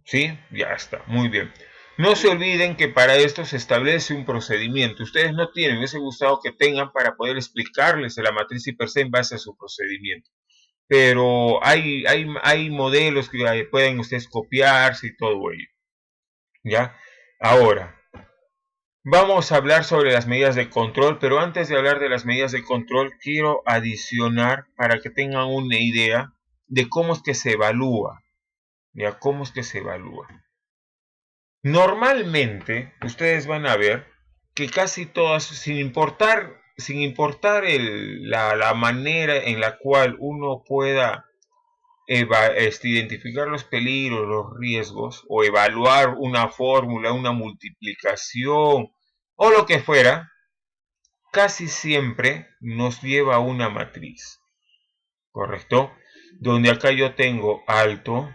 ¿Sí? Ya está, muy bien. No se olviden que para esto se establece un procedimiento. Ustedes no tienen, me hubiese gustado que tengan para poder explicarles la matriz y per se en base a su procedimiento. Pero hay modelos que pueden ustedes copiarse y todo ello. ¿Ya? Ahora, Vamos a hablar sobre las medidas de control, pero antes de hablar de las medidas de control, quiero adicionar para que tengan una idea de cómo es que se evalúa. ¿Ya? ¿Cómo es que se evalúa? Normalmente, ustedes van a ver que casi todas, sin importar la manera en la cual uno pueda identificar los peligros, los riesgos, o evaluar una fórmula, una multiplicación, o lo que fuera, casi siempre nos lleva a una matriz, ¿correcto? Donde acá yo tengo alto,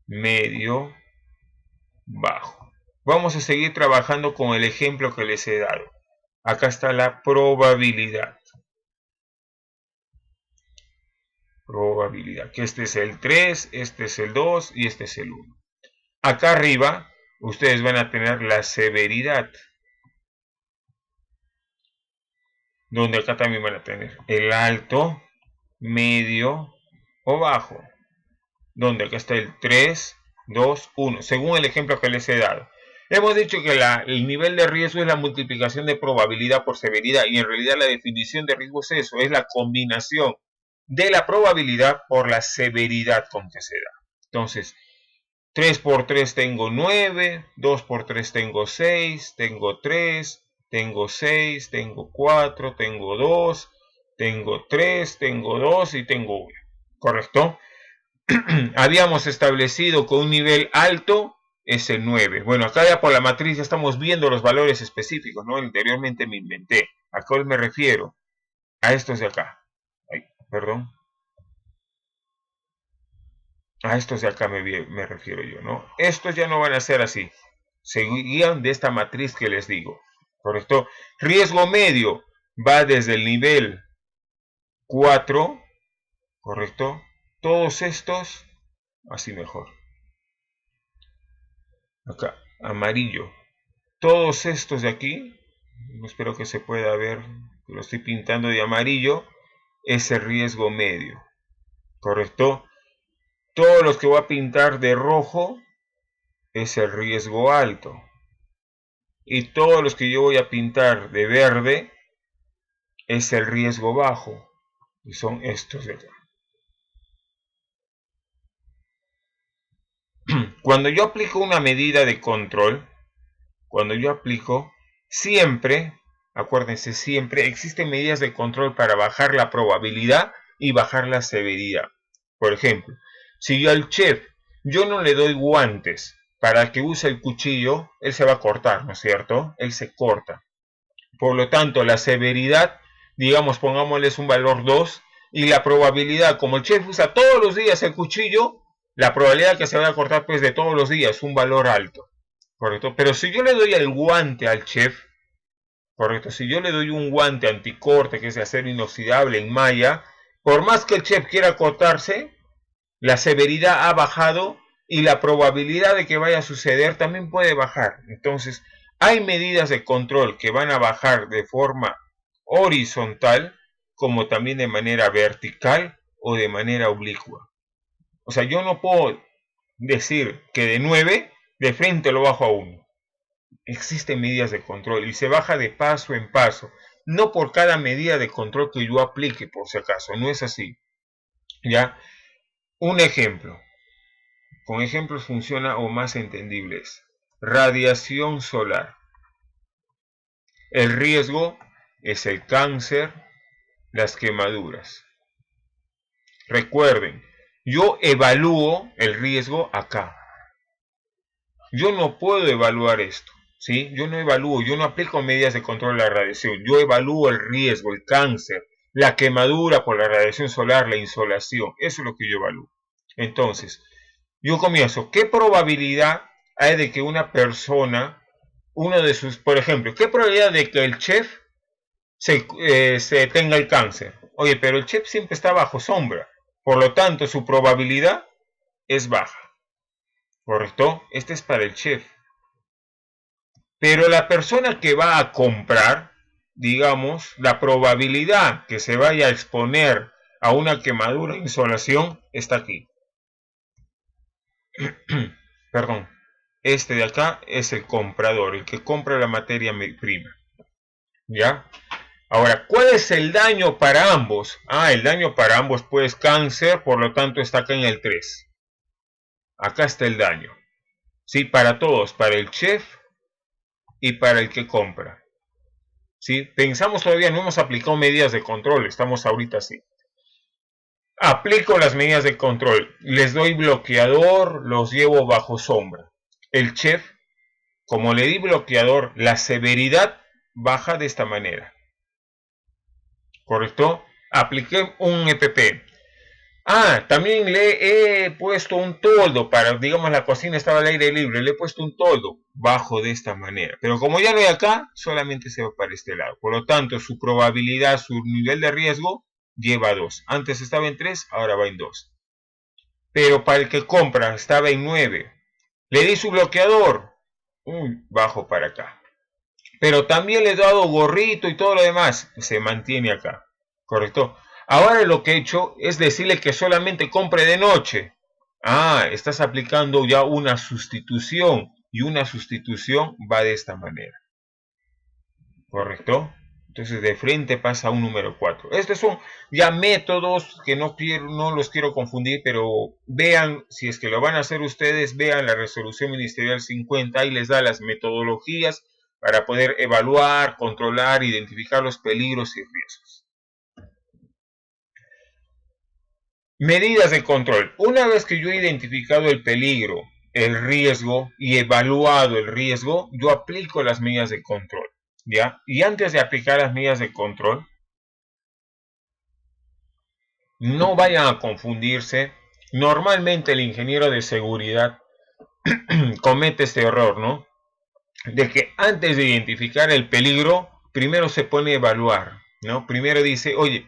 medio, bajo. Vamos a seguir trabajando con el ejemplo que les he dado. Acá está la probabilidad. Probabilidad. Que este es el 3, este es el 2 y este es el 1. Acá arriba, ustedes van a tener la severidad. Donde acá también van a tener el alto, medio o bajo. Donde acá está el 3, 2, 1, según el ejemplo que les he dado. Hemos dicho que el nivel de riesgo es la multiplicación de probabilidad por severidad, y en realidad la definición de riesgo es eso, es la combinación de la probabilidad por la severidad con que se da. Entonces, 3 por 3 tengo 9, 2 por 3 tengo 6, tengo 3, tengo 6, tengo 4, tengo 2, tengo 3, tengo 2 y tengo 1. ¿Correcto? Habíamos establecido que un nivel alto es el 9. Bueno, acá ya por la matriz ya estamos viendo los valores específicos, ¿no? Anteriormente me inventé. ¿A cuál me refiero? A estos de acá. Ay, perdón. A estos de acá me refiero yo, ¿no? Estos ya no van a ser así. Se guían de esta matriz que les digo. ¿Correcto? Riesgo medio va desde el nivel 4. ¿Correcto? Todos estos, así mejor. Acá, amarillo. Todos estos de aquí, espero que se pueda ver, lo estoy pintando de amarillo, es el riesgo medio, ¿correcto? Todos los que voy a pintar de rojo es el riesgo alto. Y todos los que yo voy a pintar de verde es el riesgo bajo. Y son estos de acá. Cuando yo aplico una medida de control, siempre, acuérdense, siempre existen medidas de control para bajar la probabilidad y bajar la severidad. Por ejemplo, si yo al chef, yo no le doy guantes para que use el cuchillo, él se va a cortar, ¿no es cierto? Él se corta. Por lo tanto, la severidad, digamos, pongámosles un valor 2, y la probabilidad, como el chef usa todos los días el cuchillo, la probabilidad que se vaya a cortar pues de todos los días, un valor alto. ¿Correcto? Pero si yo le doy el guante al chef, ¿correcto? Si yo le doy un guante anticorte que es de acero inoxidable en malla, por más que el chef quiera cortarse, la severidad ha bajado y la probabilidad de que vaya a suceder también puede bajar. Entonces, hay medidas de control que van a bajar de forma horizontal, como también de manera vertical o de manera oblicua. O sea, yo no puedo decir que de 9 de frente lo bajo a 1. Existen medidas de control y se baja de paso en paso, no por cada medida de control que yo aplique, por si acaso, no es así. ¿Ya? Un ejemplo, con ejemplos funciona o más entendibles. Radiación solar. El riesgo es el cáncer, las quemaduras. Recuerden, yo evalúo el riesgo acá. Yo no puedo evaluar esto, ¿sí? Yo no evalúo, yo no aplico medidas de control de la radiación. Yo evalúo el riesgo, el cáncer, la quemadura por la radiación solar, la insolación. Eso es lo que yo evalúo. Entonces, yo comienzo. ¿Qué probabilidad hay de que una persona, uno de sus, por ejemplo, qué probabilidad de que el chef se tenga el cáncer? Oye, pero el chef siempre está bajo sombra. Por lo tanto, su probabilidad es baja. ¿Correcto? Este es para el chef. Pero la persona que va a comprar, digamos, la probabilidad que se vaya a exponer a una quemadura, insolación, está aquí. Perdón. Este de acá es el comprador, el que compra la materia prima. ¿Ya? Ahora, ¿cuál es el daño para ambos? El daño para ambos pues cáncer, por lo tanto está acá en el 3. Acá está el daño. Sí, para todos, para el chef y para el que compra. ¿Sí? Pensamos todavía, no hemos aplicado medidas de control, estamos ahorita así. Aplico las medidas de control, les doy bloqueador, los llevo bajo sombra. El chef, como le di bloqueador, la severidad baja de esta manera. ¿Correcto? Apliqué un EPP. También le he puesto un toldo para, digamos, la cocina estaba al aire libre, le he puesto un toldo bajo de esta manera. Pero como ya no hay acá, solamente se va para este lado. Por lo tanto, su probabilidad, su nivel de riesgo lleva 2. Antes estaba en 3, ahora va en 2. Pero para el que compra estaba en 9. Le di su bloqueador, bajo para acá. Pero también le he dado gorrito y todo lo demás, se mantiene acá. ¿Correcto? Ahora lo que he hecho es decirle que solamente compre de noche. Estás aplicando ya una sustitución y una sustitución va de esta manera. ¿Correcto? Entonces de frente pasa un número 4. Estos son ya métodos que no los quiero confundir, pero vean, si es que lo van a hacer ustedes, vean la resolución ministerial 50 y les da las metodologías para poder evaluar, controlar, identificar los peligros y riesgos. Medidas de control. Una vez que yo he identificado el peligro, el riesgo y evaluado el riesgo, yo aplico las medidas de control. ¿Ya? Y antes de aplicar las medidas de control, no vayan a confundirse. Normalmente el ingeniero de seguridad comete este error, ¿no? De que antes de identificar el peligro, primero se pone a evaluar, ¿no? Primero dice, oye,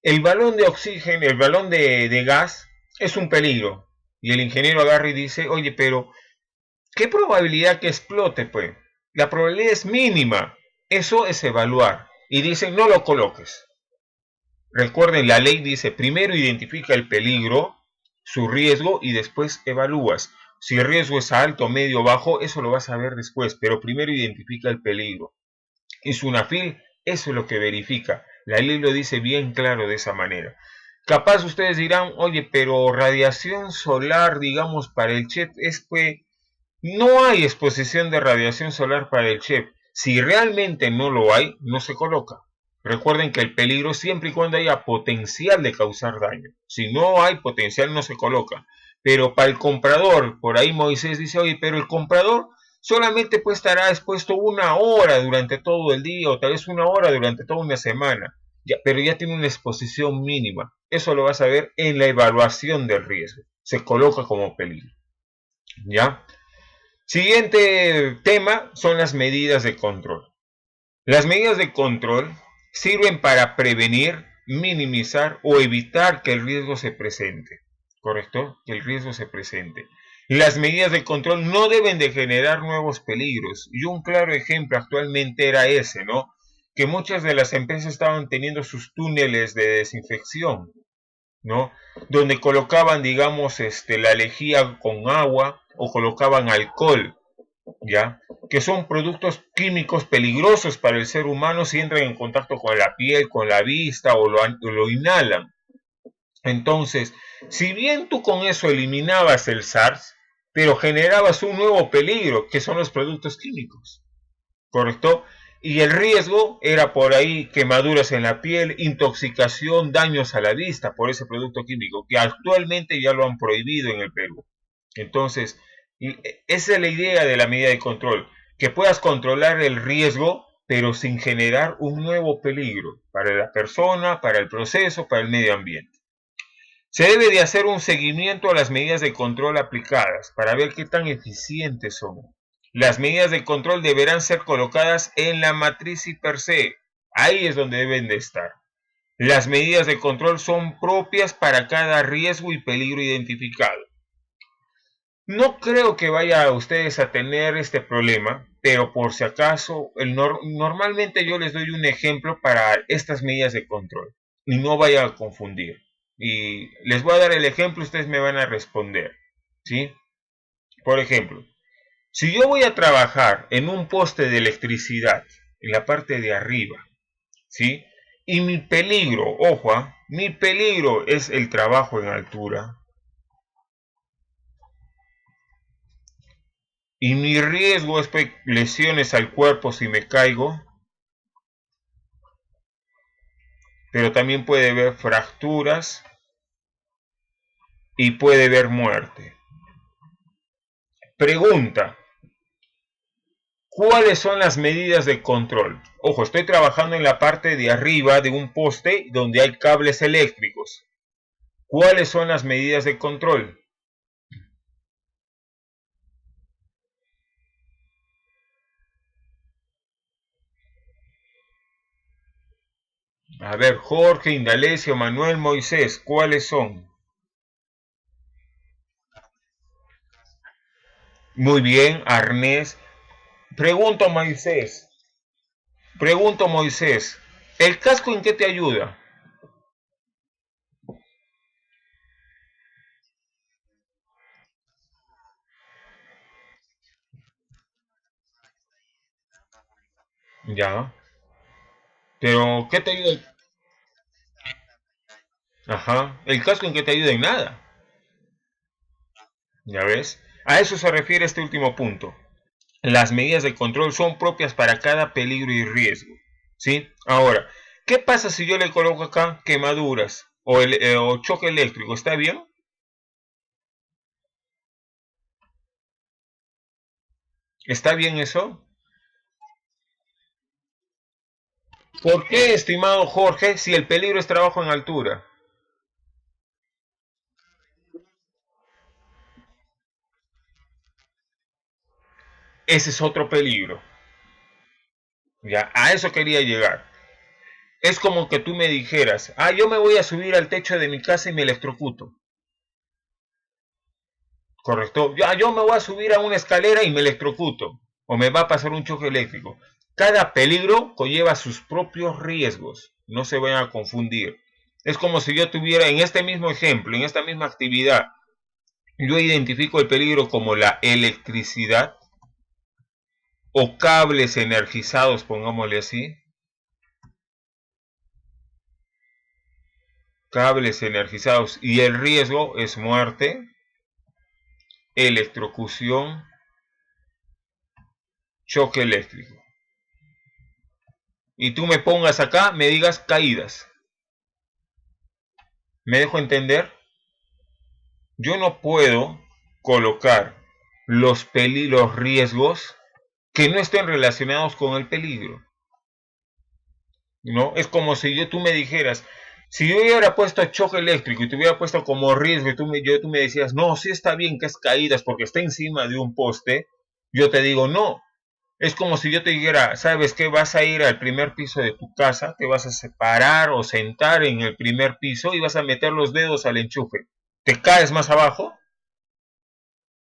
el balón de oxígeno, el balón de gas es un peligro. Y el ingeniero agarra y dice, oye, pero ¿qué probabilidad que explote, pues? La probabilidad es mínima. Eso es evaluar. Y dicen, no lo coloques. Recuerden, la ley dice, primero identifica el peligro, su riesgo y después evalúas. Si el riesgo es alto, medio, bajo, eso lo vas a ver después, pero primero identifica el peligro. Y SUNAFIL, eso es lo que verifica. La ley lo dice bien claro de esa manera. Capaz ustedes dirán, oye, pero radiación solar, digamos, para el chef es que no hay exposición de radiación solar para el chef. Si realmente no lo hay, no se coloca. Recuerden que el peligro siempre y cuando haya potencial de causar daño. Si no hay potencial, no se coloca. Pero para el comprador, por ahí Moisés dice, oye, pero el comprador solamente pues estará expuesto 1 hora durante todo el día o tal vez 1 hora durante toda una semana. Pero ya tiene una exposición mínima. Eso lo vas a ver en la evaluación del riesgo. Se coloca como peligro. ¿Ya? Siguiente tema son las medidas de control. Las medidas de control sirven para prevenir, minimizar o evitar que el riesgo se presente. ¿Correcto? Que el riesgo se presente. Las medidas de control no deben de generar nuevos peligros. Y un claro ejemplo actualmente era ese, ¿no? Que muchas de las empresas estaban teniendo sus túneles de desinfección, ¿no? Donde colocaban, digamos, la lejía con agua o colocaban alcohol, ¿ya? Que son productos químicos peligrosos para el ser humano si entran en contacto con la piel, con la vista o lo inhalan. Entonces, si bien tú con eso eliminabas el SARS, pero generabas un nuevo peligro, que son los productos químicos, ¿correcto? Y el riesgo era por ahí quemaduras en la piel, intoxicación, daños a la vista por ese producto químico, que actualmente ya lo han prohibido en el Perú. Entonces, esa es la idea de la medida de control, que puedas controlar el riesgo, pero sin generar un nuevo peligro para la persona, para el proceso, para el medio ambiente. Se debe de hacer un seguimiento a las medidas de control aplicadas para ver qué tan eficientes son. Las medidas de control deberán ser colocadas en la matriz y per se. Ahí es donde deben de estar. Las medidas de control son propias para cada riesgo y peligro identificado. No creo que vaya ustedes a tener este problema, pero por si acaso, normalmente yo les doy un ejemplo para estas medidas de control y no vayan a confundir. Y les voy a dar el ejemplo, ustedes me van a responder, ¿sí? Por ejemplo, Si yo voy a trabajar en un poste de electricidad, en la parte de arriba, ¿sí? Y mi peligro, ojo, mi peligro es el trabajo en altura. Y mi riesgo es lesiones al cuerpo si me caigo, pero también puede haber fracturas y puede haber muerte. Pregunta, ¿cuáles son las medidas de control? Ojo, estoy trabajando en la parte de arriba de un poste donde hay cables eléctricos. ¿Cuáles son las medidas de control? A ver, Jorge, Indalecio, Manuel, Moisés, ¿cuáles son? Muy bien, arnés. Pregunto, Moisés, ¿el casco en qué te ayuda? Ya, pero ¿qué te ayuda? Ajá, el casco en qué te ayuda en nada. ¿Ya ves? A eso se refiere este último punto. Las medidas de control son propias para cada peligro y riesgo. ¿Sí? Ahora, ¿qué pasa si yo le coloco acá quemaduras o choque eléctrico? ¿Está bien? ¿Está bien eso? ¿Por qué, estimado Jorge, si el peligro es trabajo en altura? Ese es otro peligro. Ya, a eso quería llegar. Es como que tú me dijeras, yo me voy a subir al techo de mi casa y me electrocuto. Correcto. Ya, yo me voy a subir a una escalera y me electrocuto. O me va a pasar un choque eléctrico. Cada peligro conlleva sus propios riesgos. No se vayan a confundir. Es como si yo tuviera en este mismo ejemplo, en esta misma actividad, yo identifico el peligro como la electricidad o cables energizados, pongámosle así. Cables energizados y el riesgo es muerte, electrocución, choque eléctrico. Y tú me pongas acá, me digas caídas. ¿Me dejo entender? Yo no puedo colocar los riesgos que no estén relacionados con el peligro. ¿No? Es como si tú me dijeras, si yo hubiera puesto choque eléctrico y te hubiera puesto como riesgo y tú me decías, no, sí está bien que es caídas porque está encima de un poste, yo te digo, no. Es como si yo te dijera, ¿sabes qué? Vas a ir al primer piso de tu casa, te vas a separar o sentar en el primer piso y vas a meter los dedos al enchufe. ¿Te caes más abajo?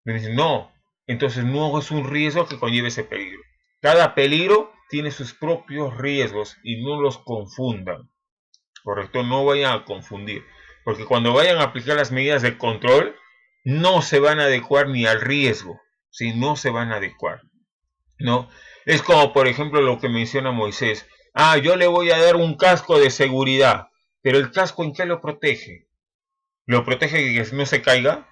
Me dicen, no. Entonces no es un riesgo que conlleve ese peligro. Cada peligro tiene sus propios riesgos y no los confundan. ¿Correcto? No vayan a confundir. Porque cuando vayan a aplicar las medidas de control, no se van a adecuar ni al riesgo. ¿Sí? No se van a adecuar. ¿No? Es como, por ejemplo, lo que menciona Moisés. Yo le voy a dar un casco de seguridad. Pero el casco, ¿en qué lo protege? ¿Lo protege que no se caiga?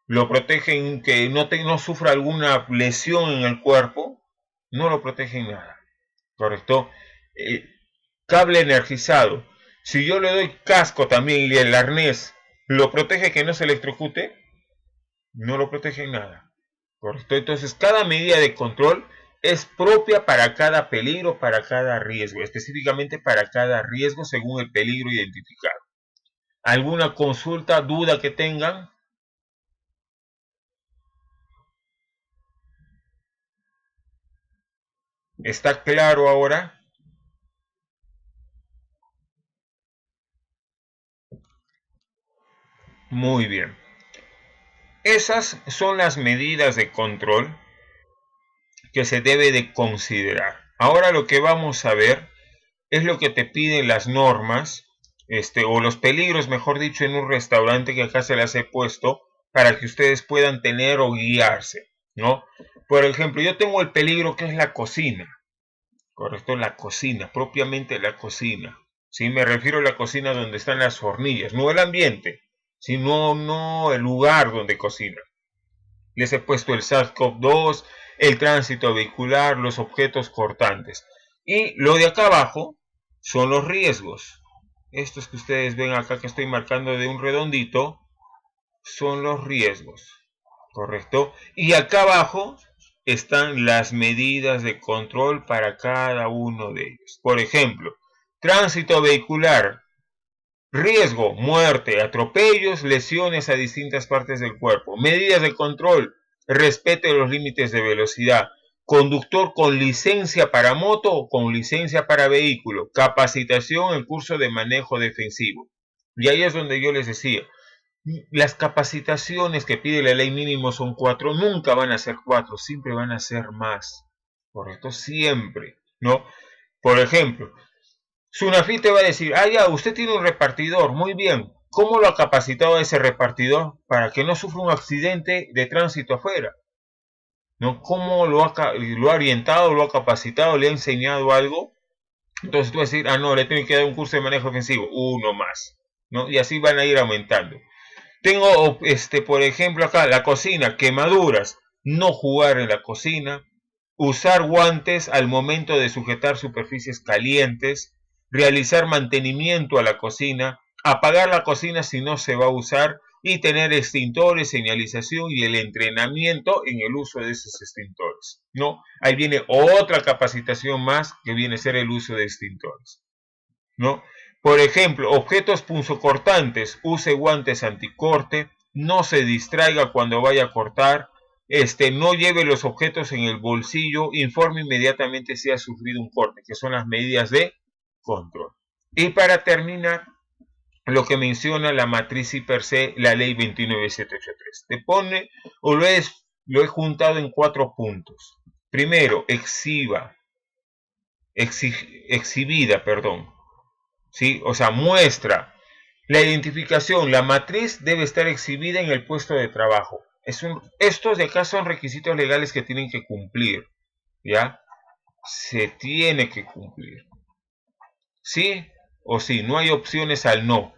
¿Lo protege en que no sufra alguna lesión en el cuerpo? No lo protege en nada. ¿Correcto? Eh, Cable energizado. Si yo le doy casco también y el arnés, ¿lo protege que no se electrocute? No lo protege en nada. ¿Correcto? Entonces, cada medida de control es propia para cada peligro, para cada riesgo, específicamente para cada riesgo según el peligro identificado. ¿Alguna consulta, duda que tengan? ¿Está claro ahora? Muy bien. Esas son las medidas de control que se debe de considerar. Ahora lo que vamos a ver es lo que te piden las normas, o los peligros, mejor dicho, en un restaurante que acá se las he puesto para que ustedes puedan tener o guiarse. ¿no? Por ejemplo, yo tengo el peligro que es la cocina, correcto, la cocina, propiamente la cocina. Sí, me refiero a la cocina donde están las hornillas, no el ambiente, sino no el lugar donde cocina. Les he puesto el SARS-CoV-2, el tránsito vehicular, los objetos cortantes. Y lo de acá abajo son los riesgos. Estos que ustedes ven acá que estoy marcando de un redondito son los riesgos, ¿correcto? Y acá abajo están las medidas de control para cada uno de ellos. Por ejemplo, tránsito vehicular, riesgo, muerte, atropellos, lesiones a distintas partes del cuerpo. Medidas de control, respeto de los límites de velocidad. Conductor con licencia para moto o con licencia para vehículo. Capacitación en curso de manejo defensivo. Y ahí es donde yo les decía, las capacitaciones que pide la ley mínimo son 4, nunca van a ser 4, siempre van a ser más. ¿Correcto? Siempre, ¿no? Por ejemplo, Sunafit te va a decir, ya, usted tiene un repartidor, muy bien. ¿Cómo lo ha capacitado a ese repartidor para que no sufra un accidente de tránsito afuera? ¿No? ¿Cómo lo ha orientado, lo ha capacitado, le ha enseñado algo? Entonces tú vas a decir, no, le tengo que dar un curso de manejo ofensivo, uno más, ¿no? Y así van a ir aumentando. Tengo, por ejemplo, acá la cocina, quemaduras, no jugar en la cocina, usar guantes al momento de sujetar superficies calientes, realizar mantenimiento a la cocina, apagar la cocina si no se va a usar y tener extintores, señalización y el entrenamiento en el uso de esos extintores, ¿no? Ahí viene otra capacitación más que viene a ser el uso de extintores, ¿no? Por ejemplo, objetos punzocortantes, use guantes anticorte, no se distraiga cuando vaya a cortar, no lleve los objetos en el bolsillo, informe inmediatamente si ha sufrido un corte, que son las medidas de control. Y para terminar, lo que menciona la matriz y per se, la ley 29783. Te pone, o lo he juntado en 4 puntos. Primero, exhibida, perdón. ¿Sí? O sea, muestra la identificación, la matriz debe estar exhibida en el puesto de trabajo. Estos de acá son requisitos legales que tienen que cumplir, ¿ya? Se tiene que cumplir. ¿Sí o sí? No hay opciones al no.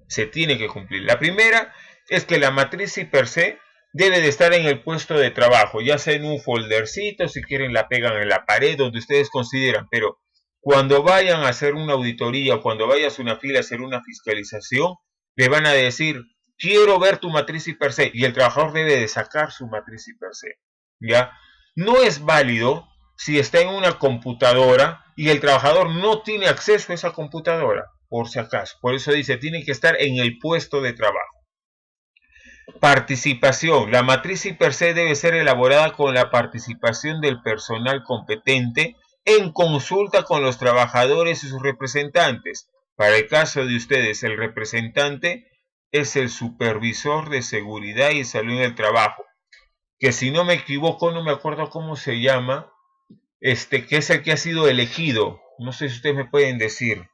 Se tiene que cumplir. La primera es que la matriz y per se debe de estar en el puesto de trabajo, ya sea en un foldercito, si quieren la pegan en la pared, donde ustedes consideran, pero cuando vayan a hacer una auditoría o cuando vayas a una fila a hacer una fiscalización, le van a decir, quiero ver tu matriz y per se, y el trabajador debe de sacar su matriz y per se, ¿ya? No es válido si está en una computadora y el trabajador no tiene acceso a esa computadora, por si acaso. Por eso dice, tiene que estar en el puesto de trabajo. Participación. La matriz y per se debe ser elaborada con la participación del personal competente en consulta con los trabajadores y sus representantes. Para el caso de ustedes, el representante es el supervisor de seguridad y salud en el trabajo, que si no me equivoco, no me acuerdo cómo se llama, que es el que ha sido elegido. No sé si ustedes me pueden decir.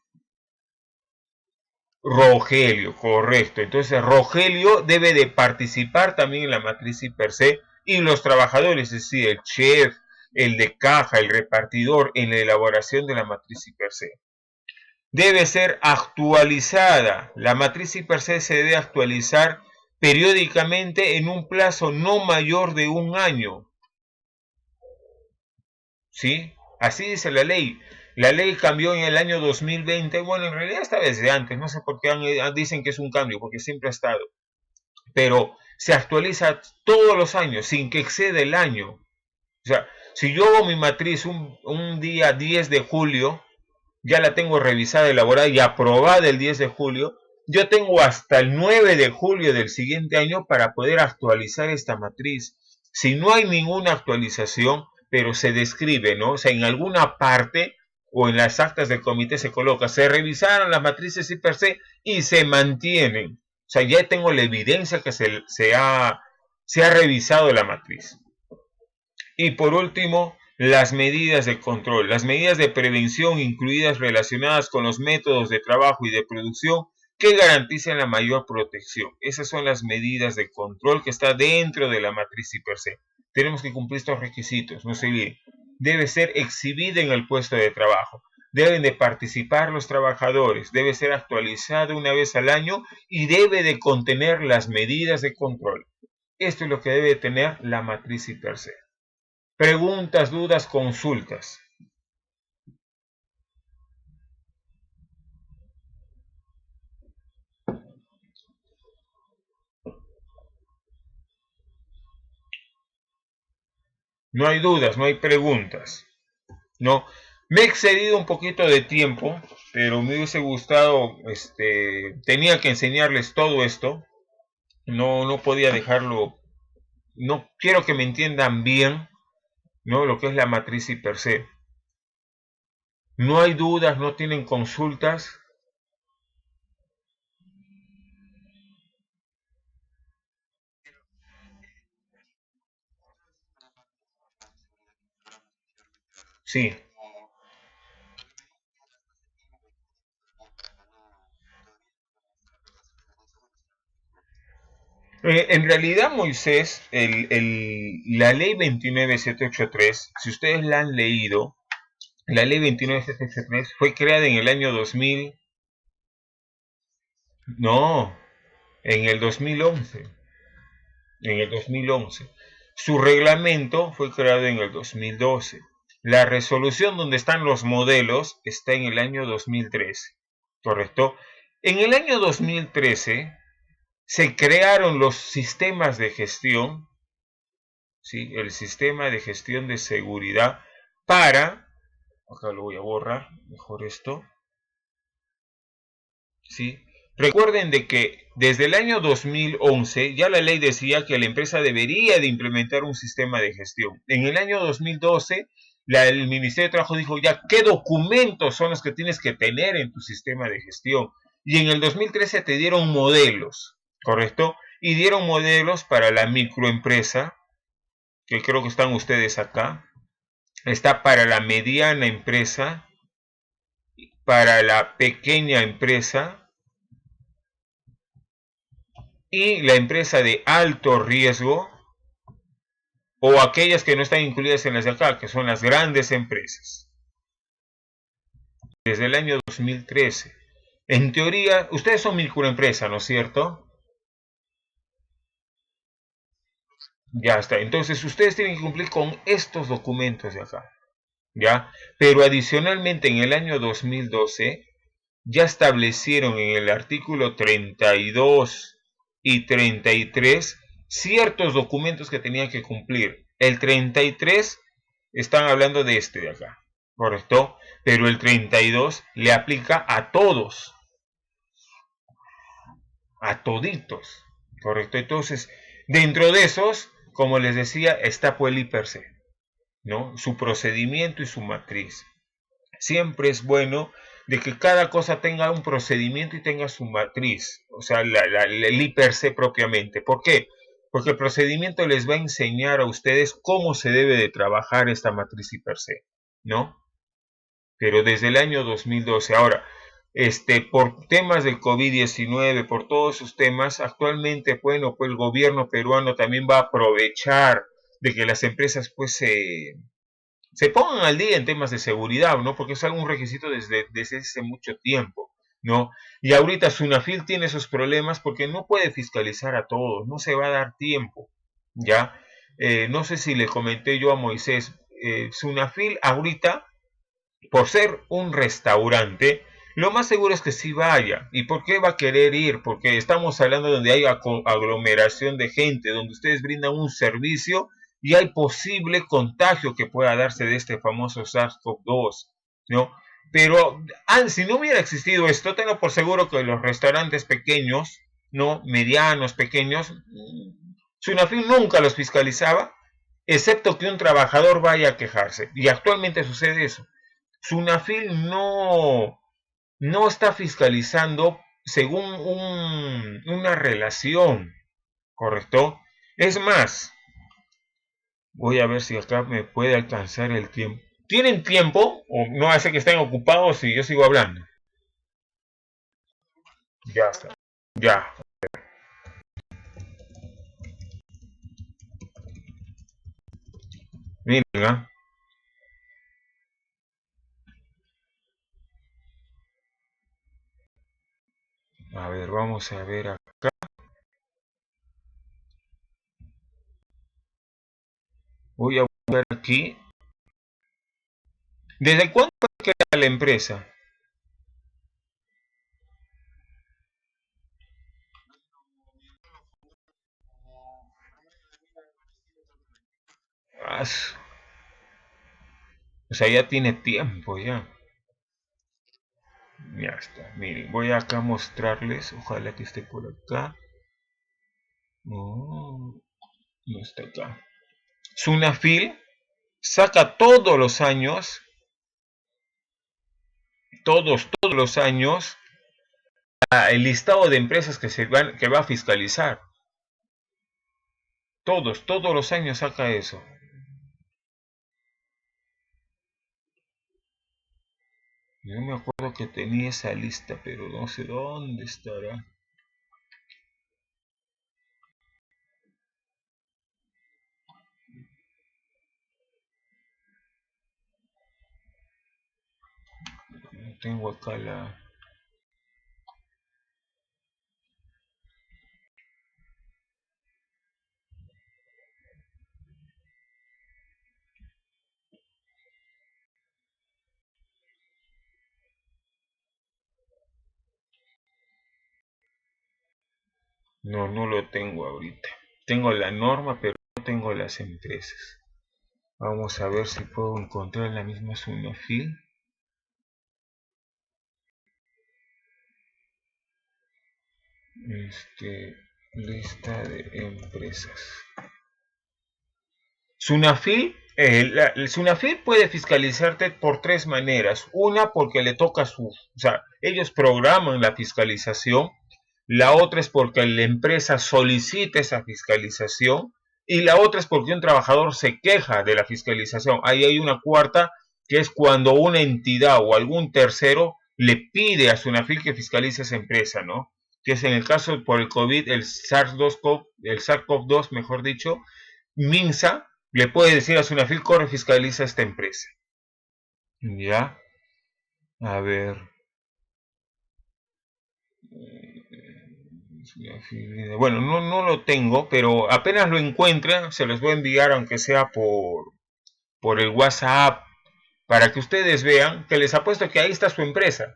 Rogelio, correcto. Entonces Rogelio debe de participar también en la matriz y per se, y los trabajadores, es decir, el chef, el de caja, el repartidor, en la elaboración de la matriz y per se. Debe ser actualizada. La matriz y per se debe actualizar periódicamente en un plazo no mayor de un año. ¿Sí? Así dice la ley. La ley cambió en el año 2020. Bueno, en realidad está desde antes. No sé por qué dicen que es un cambio, porque siempre ha estado. Pero se actualiza todos los años, sin que exceda el año. O sea, si yo hago mi matriz un día 10 de julio, ya la tengo revisada, elaborada y aprobada el 10 de julio, yo tengo hasta el 9 de julio del siguiente año para poder actualizar esta matriz. Si no hay ninguna actualización, pero se describe, ¿no? O sea, en alguna parte o en las actas del comité se coloca, se revisaron las matrices y per se y se mantienen. O sea, ya tengo la evidencia que se ha revisado la matriz. Y por último, las medidas de control. Las medidas de prevención incluidas relacionadas con los métodos de trabajo y de producción que garanticen la mayor protección. Esas son las medidas de control que está dentro de la matriz per-se. Tenemos que cumplir estos requisitos, no se olviden. Debe ser exhibida en el puesto de trabajo. Deben de participar los trabajadores, debe ser actualizado una vez al año y debe de contener las medidas de control. Esto es lo que debe tener la matriz per-se. Preguntas, dudas, consultas. No hay dudas, no hay preguntas. No, me he excedido un poquito de tiempo, pero me hubiese gustado, tenía que enseñarles todo esto. No podía dejarlo. No quiero que me entiendan bien, ¿no? Lo que es la matriz per-se. No hay dudas, no tienen consultas. Sí. En realidad, Moisés, la ley 29783, si ustedes la han leído, la ley 29783 fue creada en el año 2000. No, en el 2011. En el 2011. Su reglamento fue creado en el 2012. La resolución donde están los modelos está en el año 2013. ¿Correcto? En el año 2013 se crearon los sistemas de gestión, ¿sí? El sistema de gestión de seguridad para, acá lo voy a borrar, mejor esto, ¿sí? Recuerden de que desde el año 2011 ya la ley decía que la empresa debería de implementar un sistema de gestión. En el año 2012 el Ministerio de Trabajo dijo ya qué documentos son los que tienes que tener en tu sistema de gestión. Y en el 2013 te dieron modelos, ¿correcto? Y dieron modelos para la microempresa, que creo que están ustedes acá. Está para la mediana empresa, para la pequeña empresa, y la empresa de alto riesgo o aquellas que no están incluidas en las de acá, que son las grandes empresas. Desde el año 2013. En teoría, ustedes son microempresa, ¿no es cierto? Ya está. Entonces, ustedes tienen que cumplir con estos documentos de acá. ¿Ya? Pero adicionalmente, en el año 2012, ya establecieron en el artículo 32 y 33 ciertos documentos que tenían que cumplir. El 33 están hablando de este de acá, ¿correcto? Pero el 32 le aplica a todos, a toditos, ¿correcto? Entonces, dentro de esos, como les decía, está Pueli per-se, ¿no? Su procedimiento y su matriz. Siempre es bueno de que cada cosa tenga un procedimiento y tenga su matriz, o sea, el per-se propiamente. ¿Por qué? Porque el procedimiento les va a enseñar a ustedes cómo se debe de trabajar esta matriz per-se, ¿no? Pero desde el año 2012. Ahora, por temas del COVID-19, por todos esos temas, actualmente, bueno, pues el gobierno peruano también va a aprovechar de que las empresas pues se pongan al día en temas de seguridad, ¿no? Porque es algún requisito desde hace mucho tiempo, ¿no? Y ahorita Sunafil tiene esos problemas porque no puede fiscalizar a todos, no se va a dar tiempo, ¿ya? No sé si le comenté yo a Moisés, Sunafil ahorita, por ser un restaurante, lo más seguro es que sí vaya. ¿Y por qué va a querer ir? Porque estamos hablando donde hay aglomeración de gente, donde ustedes brindan un servicio y hay posible contagio que pueda darse de este famoso SARS-CoV-2, ¿no? Pero si no hubiera existido esto, tengo por seguro que los restaurantes pequeños, ¿no? Medianos, pequeños, Sunafil nunca los fiscalizaba, excepto que un trabajador vaya a quejarse. Y actualmente sucede eso. Sunafil no está fiscalizando según una relación, ¿correcto? Es más, voy a ver si acá me puede alcanzar el tiempo. ¿Tienen tiempo? ¿O no hace que estén ocupados y yo sigo hablando? Ya está. Ya. Miren, ¿ah? A ver, vamos a ver acá. Voy a buscar aquí. ¿Desde cuándo crea la empresa? Ah, o sea, ya tiene tiempo ya. Ya está. Miren, voy acá a mostrarles. Ojalá que esté por acá. No, no está acá. Sunafil saca todos los años, todos los años, el listado de empresas que va a fiscalizar. Todos los años saca eso. Yo me acuerdo que tenía esa lista, pero no sé dónde estará. No tengo acá la... No, no lo tengo ahorita. Tengo la norma, pero no tengo las empresas. Vamos a ver si puedo encontrar la misma Sunafil. Lista de empresas. Sunafil puede fiscalizarte por tres maneras. Una, porque le toca o sea, ellos programan la fiscalización. La otra es porque la empresa solicita esa fiscalización. Y la otra es porque un trabajador se queja de la fiscalización. Ahí hay una cuarta, que es cuando una entidad o algún tercero le pide a Sunafil que fiscalice esa empresa, ¿no? Que es en el caso por el COVID, el SARS-CoV-2, mejor dicho, Minsa le puede decir a Sunafil, corre, fiscaliza esta empresa. Ya, a ver. Bueno, no lo tengo, pero apenas lo encuentren, se los voy a enviar, aunque sea por el WhatsApp, para que ustedes vean que les apuesto que ahí está su empresa.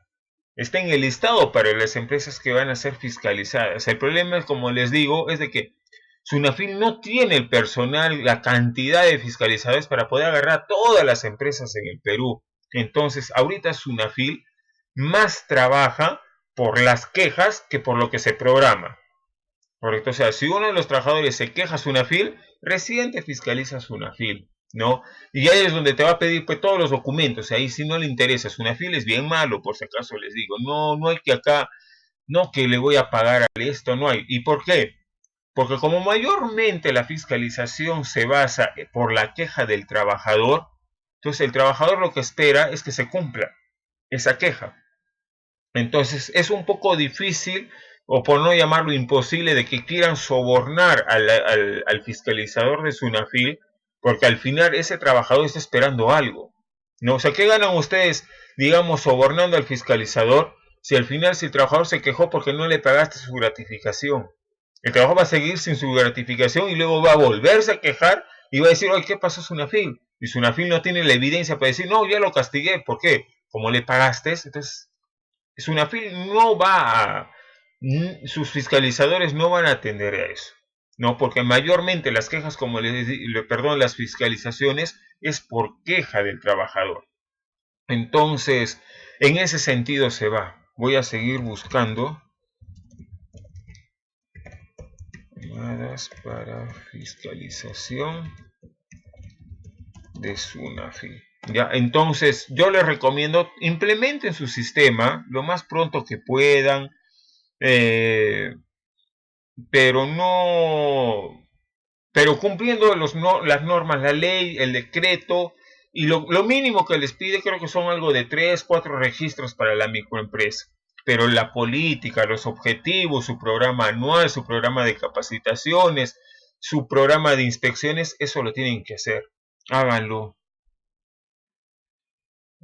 Está en el listado para las empresas que van a ser fiscalizadas. El problema, como les digo, es de que Sunafil no tiene el personal, la cantidad de fiscalizadores para poder agarrar a todas las empresas en el Perú. Entonces, ahorita Sunafil más trabaja por las quejas que por lo que se programa. Correcto, o sea, si uno de los trabajadores se queja a Sunafil, recién te fiscaliza Sunafil, ¿no? Y ahí es donde te va a pedir pues, todos los documentos, ahí si no le interesa, Sunafil es bien malo, por si acaso les digo, no hay que acá, no que le voy a pagar a esto, no hay. ¿Y por qué? Porque como mayormente la fiscalización se basa por la queja del trabajador, entonces el trabajador lo que espera es que se cumpla esa queja. Entonces es un poco difícil, o por no llamarlo imposible, de que quieran sobornar al fiscalizador de Sunafil, porque al final ese trabajador está esperando algo. ¿No? O sea, ¿qué ganan ustedes, digamos, sobornando al fiscalizador si al final si el trabajador se quejó porque no le pagaste su gratificación? El trabajador va a seguir sin su gratificación y luego va a volverse a quejar y va a decir, oye, ¿qué pasó Sunafil? Y Sunafil no tiene la evidencia para decir, no, ya lo castigué. ¿Por qué? Como le pagaste, entonces Sunafil no va a, sus fiscalizadores no van a atender a eso, no, porque mayormente las quejas, como perdón, las fiscalizaciones es por queja del trabajador. Entonces, en ese sentido se va. Voy a seguir buscando llamadas para fiscalización de Sunafil. Ya, entonces yo les recomiendo implementen su sistema lo más pronto que puedan. Eh, pero no, pero cumpliendo las normas, la ley, el decreto, y lo mínimo que les pide creo que son algo de 3, 4 registros para la microempresa. pero la política, los objetivos, su programa anual, su programa de capacitaciones, su programa de inspecciones, eso lo tienen que hacer. Háganlo.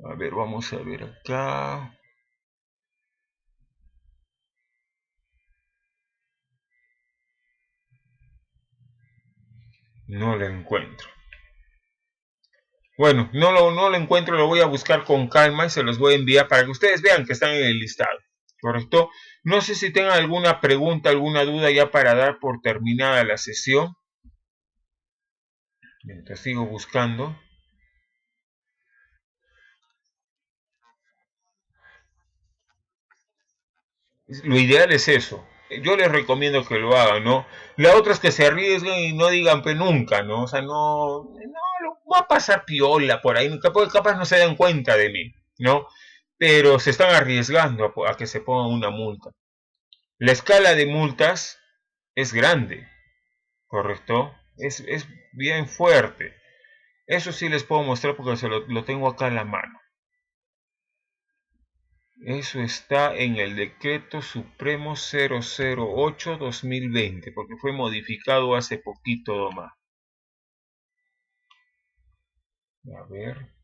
A ver, vamos a ver acá. No lo encuentro. Bueno, no lo encuentro, lo voy a buscar con calma y se los voy a enviar para que ustedes vean que están en el listado. ¿Correcto? No sé si tengan alguna pregunta, alguna duda ya para dar por terminada la sesión. Mientras sigo buscando. Lo ideal es eso. Yo les recomiendo que lo hagan, ¿no? La otra es que se arriesguen y no digan pues nunca, ¿no? O sea, no va a pasar piola por ahí, capaz no se dan cuenta de mí, ¿no? Pero se están arriesgando a que se pongan una multa. La escala de multas es grande, ¿correcto? Es bien fuerte. Eso sí les puedo mostrar porque lo tengo acá en la mano. Eso está en el Decreto Supremo 008-2020, porque fue modificado hace poquito nomás. A ver.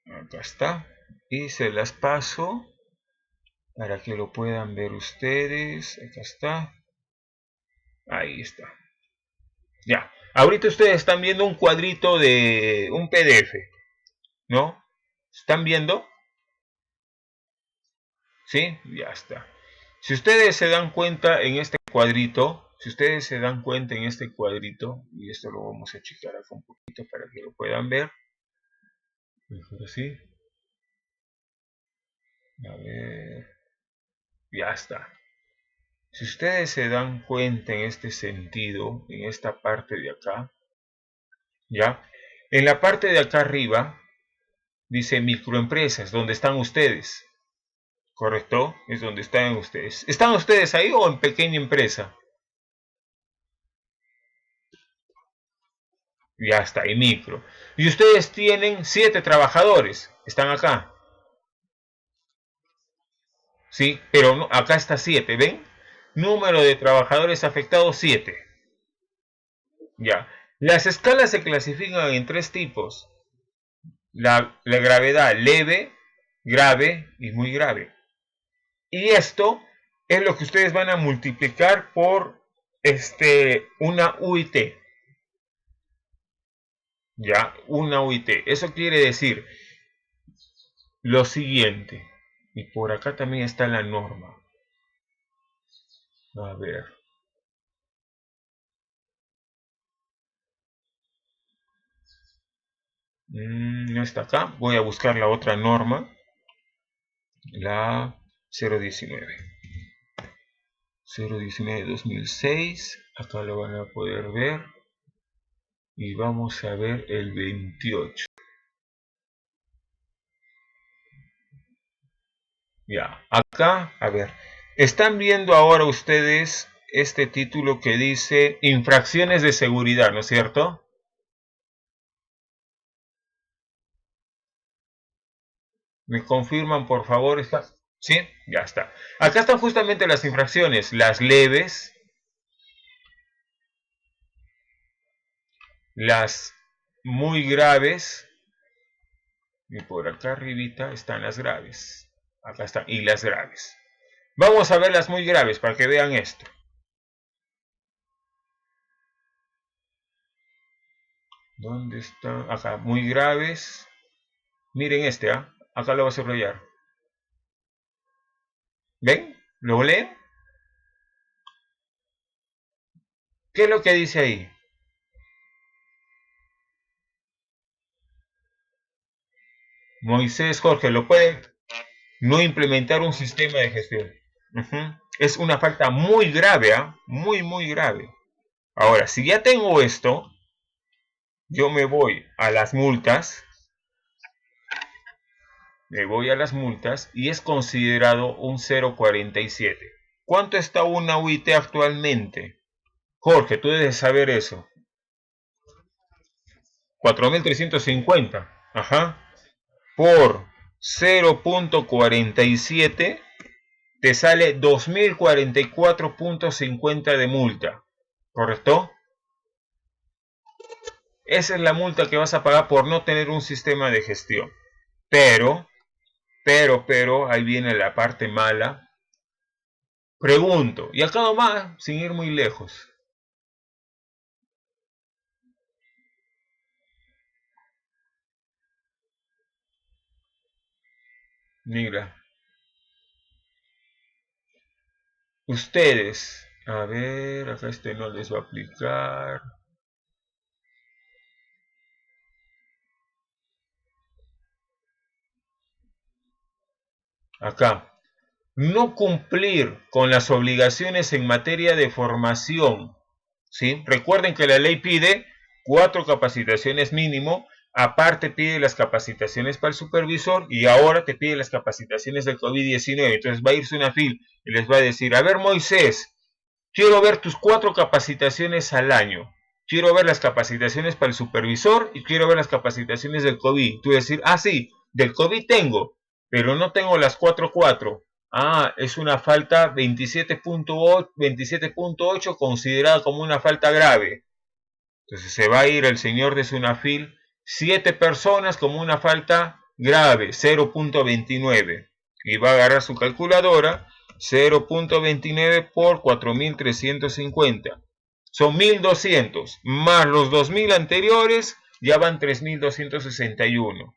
Acá está. Y se las paso para que lo puedan ver ustedes. Acá está. Ahí está. Ya. Ahorita ustedes están viendo un cuadrito de un PDF, ¿no? ¿Están viendo? ¿Sí? Ya está. Si ustedes se dan cuenta en este cuadrito, y esto lo vamos a checar acá un poquito para que lo puedan ver, mejor así, a ver, ya está. Si ustedes se dan cuenta en este sentido, en esta parte de acá, ya, en la parte de acá arriba dice microempresas, donde están ustedes, ¿correcto? Es donde están ustedes. ¿Están ustedes ahí o en pequeña empresa? Ya está, y micro. Y ustedes tienen 7 trabajadores, están acá, ¿sí? Pero no, acá está 7, ¿ven? Número de trabajadores afectados 7. Ya. Las escalas se clasifican en 3 tipos. La gravedad leve, grave y muy grave. Y esto es lo que ustedes van a multiplicar por una UIT. Ya, una UIT. Eso quiere decir lo siguiente. Y por acá también está la norma. A ver. No está acá. Voy a buscar la otra norma. La 019. 019-2006. Acá lo van a poder ver. Y vamos a ver el 28. Ya, acá, a ver. Están viendo ahora ustedes este título que dice infracciones de seguridad, ¿no es cierto? ¿Me confirman, por favor? ¿Está? ¿Sí? Ya está. Acá están justamente las infracciones, las leves, las muy graves, y por acá arribita están las graves. Acá están, y las graves. Vamos a ver las muy graves para que vean esto. ¿Dónde están? Acá, muy graves. Miren ¿ah? Acá lo voy a subrayar. ¿Ven? ¿Lo leen? ¿Qué es lo que dice ahí? Moisés Jorge, ¿lo puede? No implementar un sistema de gestión. Es una falta muy grave, ¿eh? Muy grave. Ahora, si ya tengo esto, yo me voy a las multas y es considerado un 0,47. ¿Cuánto está una UIT actualmente? Jorge, tú debes saber eso. 4.350, ajá, por 0.47 te sale 2.044.50 de multa, ¿correcto? Esa es la multa que vas a pagar por no tener un sistema de gestión. Pero, ahí viene la parte mala. Pregunto, y acá nomás, sin ir muy lejos. Mira, ustedes, a ver, acá este no les va a aplicar. Acá, no cumplir con las obligaciones en materia de formación. ¿Sí? Recuerden que la ley pide 4 capacitaciones mínimo, aparte pide las capacitaciones para el supervisor y ahora te pide las capacitaciones del COVID-19. Entonces va a ir Sunafil y les va a decir, a ver Moisés, quiero ver tus 4 capacitaciones al año. Quiero ver las capacitaciones para el supervisor y quiero ver las capacitaciones del COVID. Tú decir, ah, sí, del COVID tengo, pero no tengo las 4. Ah, es una falta 27.8 considerada como una falta grave. Entonces se va a ir el señor de Sunafil 7 personas como una falta grave, 0.29. Y va a agarrar su calculadora, 0.29 por 4.350. Son 1.200, más los 2.000 anteriores, ya van 3.261.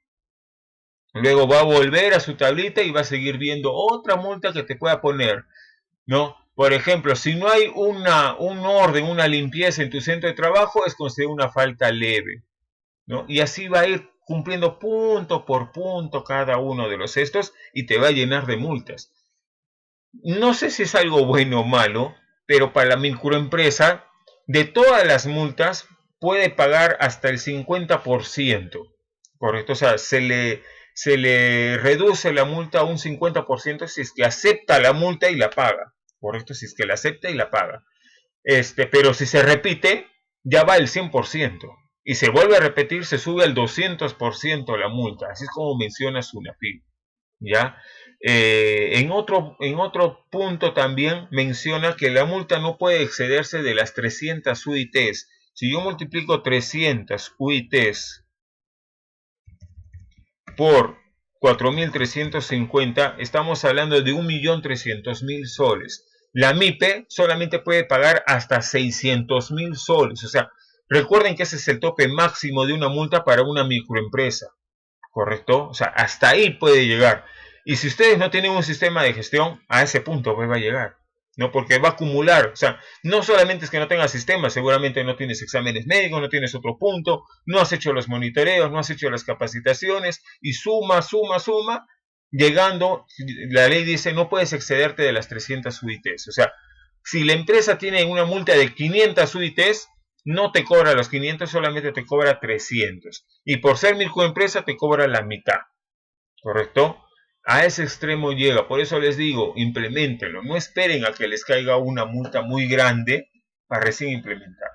Luego va a volver a su tablita y va a seguir viendo otra multa que te pueda poner, ¿no? Por ejemplo, si no hay un orden, una limpieza en tu centro de trabajo, es considerado una falta leve, ¿no? Y así va a ir cumpliendo punto por punto cada uno de los estos y te va a llenar de multas. No sé si es algo bueno o malo, pero para la microempresa, de todas las multas, puede pagar hasta el 50%, ¿correcto? O sea, se le reduce la multa a un 50% si es que acepta la multa y la paga, ¿correcto? Si es que la acepta y la paga. Pero si se repite, ya va el 100%. Y se vuelve a repetir, se sube al 200% la multa. Así es como menciona Sunafil. ¿Ya? En otro punto también menciona que la multa no puede excederse de las 300 UITs. Si yo multiplico 300 UITs por 4.350, estamos hablando de 1.300.000 soles. La MIPE solamente puede pagar hasta 600.000 soles. O sea, recuerden que ese es el tope máximo de una multa para una microempresa. ¿Correcto? O sea, hasta ahí puede llegar. Y si ustedes no tienen un sistema de gestión, a ese punto pues va a llegar. ¿No? Porque va a acumular. O sea, no solamente es que no tengas sistema, seguramente no tienes exámenes médicos, no tienes otro punto, no has hecho los monitoreos, no has hecho las capacitaciones, y suma, llegando, la ley dice no puedes excederte de las 300 UITs. O sea, si la empresa tiene una multa de 500 UITs, no te cobra los 500, solamente te cobra 300. Y por ser microempresa te cobra la mitad. ¿Correcto? A ese extremo llega. Por eso les digo, implementenlo. No esperen a que les caiga una multa muy grande para recién implementar.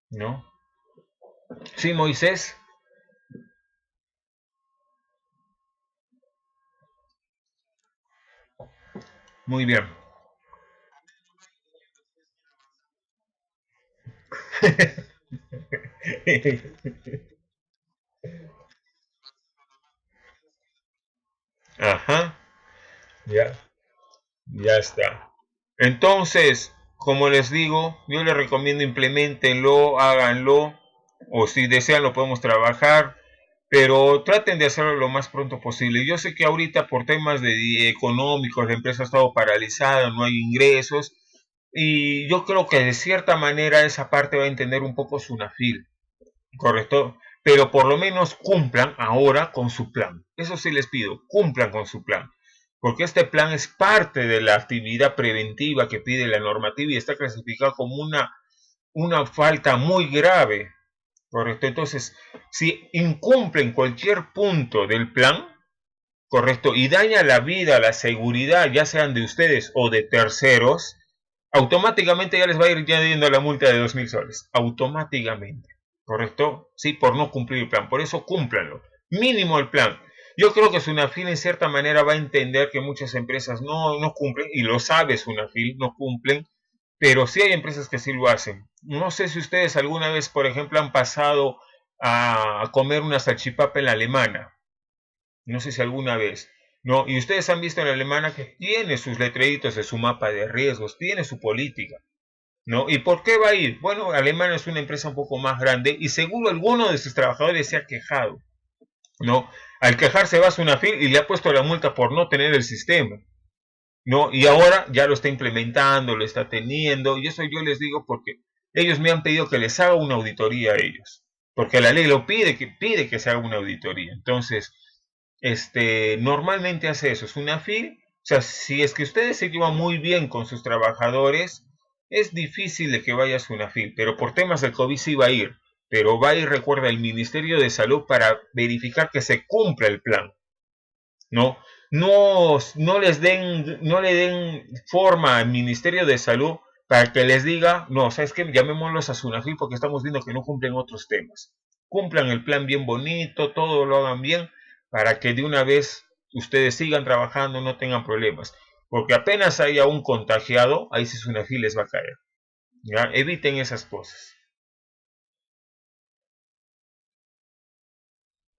¿No? Sí, Moisés. Muy bien. Ajá. Ya. Ya está. Entonces, como les digo, yo les recomiendo implementenlo, háganlo, o si desean lo podemos trabajar, pero traten de hacerlo lo más pronto posible. Yo sé que ahorita por temas económicos la empresa ha estado paralizada, no hay ingresos, y yo creo que de cierta manera esa parte va a entender un poco Sunafil, ¿correcto? Pero por lo menos cumplan ahora con su plan. Eso sí les pido, cumplan con su plan. Porque este plan es parte de la actividad preventiva que pide la normativa y está clasificado como una falta muy grave. ¿Correcto? Entonces, si incumplen cualquier punto del plan, ¿correcto? Y daña la vida, la seguridad, ya sean de ustedes o de terceros, automáticamente ya les va a ir añadiendo la multa de 2.000 soles. Automáticamente. ¿correcto? Sí, por no cumplir el plan. Por eso cúmplanlo. Mínimo el plan. Yo creo que Sunafil en cierta manera va a entender que muchas empresas no cumplen, y lo sabe Sunafil, no cumplen, pero sí hay empresas que sí lo hacen. No sé si ustedes alguna vez, por ejemplo, han pasado a comer una salchipapa en la alemana. No sé si alguna vez. No, y ustedes han visto en la alemana que tiene sus letreritos de su mapa de riesgos, tiene su política. ¿No? ¿Y por qué va a ir? Bueno, Alemania es una empresa un poco más grande y seguro alguno de sus trabajadores se ha quejado, ¿no? Al quejarse va a Sunafil y le ha puesto la multa por no tener el sistema, ¿no? Y ahora ya lo está implementando, lo está teniendo, y eso yo les digo porque ellos me han pedido que les haga una auditoría a ellos, porque la ley lo pide que se haga una auditoría. Entonces, normalmente hace eso, es una FIL. O sea, si es que ustedes se llevan muy bien con sus trabajadores, es difícil de que vaya a una FIL, pero por temas del COVID sí va a ir. Pero va a ir, recuerda, el Ministerio de Salud para verificar que se cumpla el plan. ¿No? No le den forma al Ministerio de Salud para que les diga, no, ¿sabes qué? Llamémoslos a Sunafil porque estamos viendo que no cumplen otros temas. Cumplan el plan bien bonito, todo lo hagan bien, para que de una vez ustedes sigan trabajando, no tengan problemas. Porque apenas haya un contagiado, ahí sí Sunafil les va a caer. ¿Ya? Eviten esas cosas.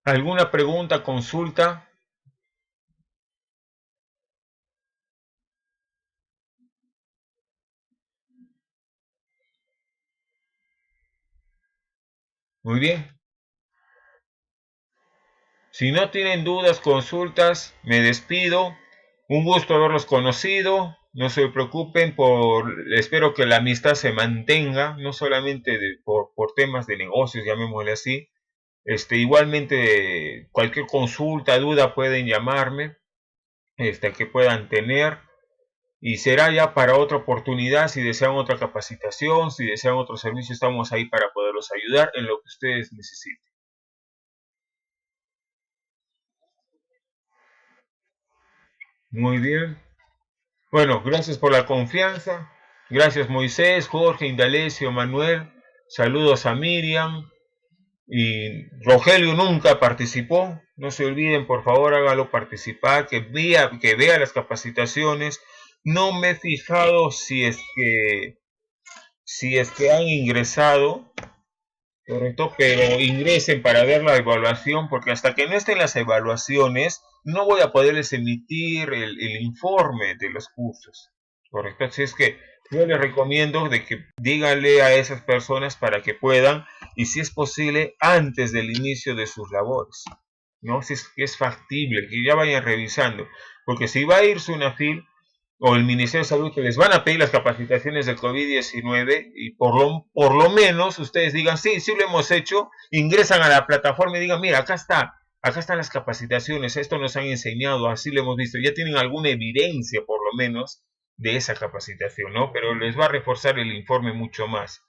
¿Alguna pregunta, consulta? Muy bien. Si no tienen dudas, consultas, me despido. Un gusto haberlos conocido. No se preocupen espero que la amistad se mantenga, no solamente por temas de negocios, llamémosle así. Igualmente, cualquier consulta, duda pueden llamarme, que puedan tener. Y será ya para otra oportunidad, si desean otra capacitación, si desean otro servicio, estamos ahí para poderlos ayudar en lo que ustedes necesiten. Muy bien. Bueno, gracias por la confianza. Gracias Moisés, Jorge, Indalecio, Manuel. Saludos a Miriam. Y Rogelio nunca participó. No se olviden, por favor, hágalo participar, que vea las capacitaciones. No me he fijado si es que han ingresado, correcto, pero ingresen para ver la evaluación, porque hasta que no estén las evaluaciones, no voy a poderles emitir el informe de los cursos, correcto. Así es que yo les recomiendo de que díganle a esas personas para que puedan, y si es posible, antes del inicio de sus labores, ¿no? Si es factible, que ya vayan revisando, porque si va a irse una FIL, o el Ministerio de Salud, que les van a pedir las capacitaciones del COVID-19, y por lo menos ustedes digan, sí, sí lo hemos hecho, ingresan a la plataforma y digan, mira, acá están las capacitaciones, esto nos han enseñado, así lo hemos visto, ya tienen alguna evidencia por lo menos de esa capacitación, ¿no? Pero les va a reforzar el informe mucho más,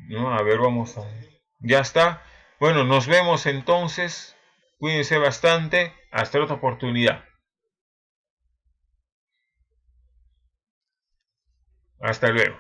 ¿no? A ver, vamos a... Ya está. Bueno, nos vemos entonces. Cuídense bastante. Hasta otra oportunidad. Hasta luego.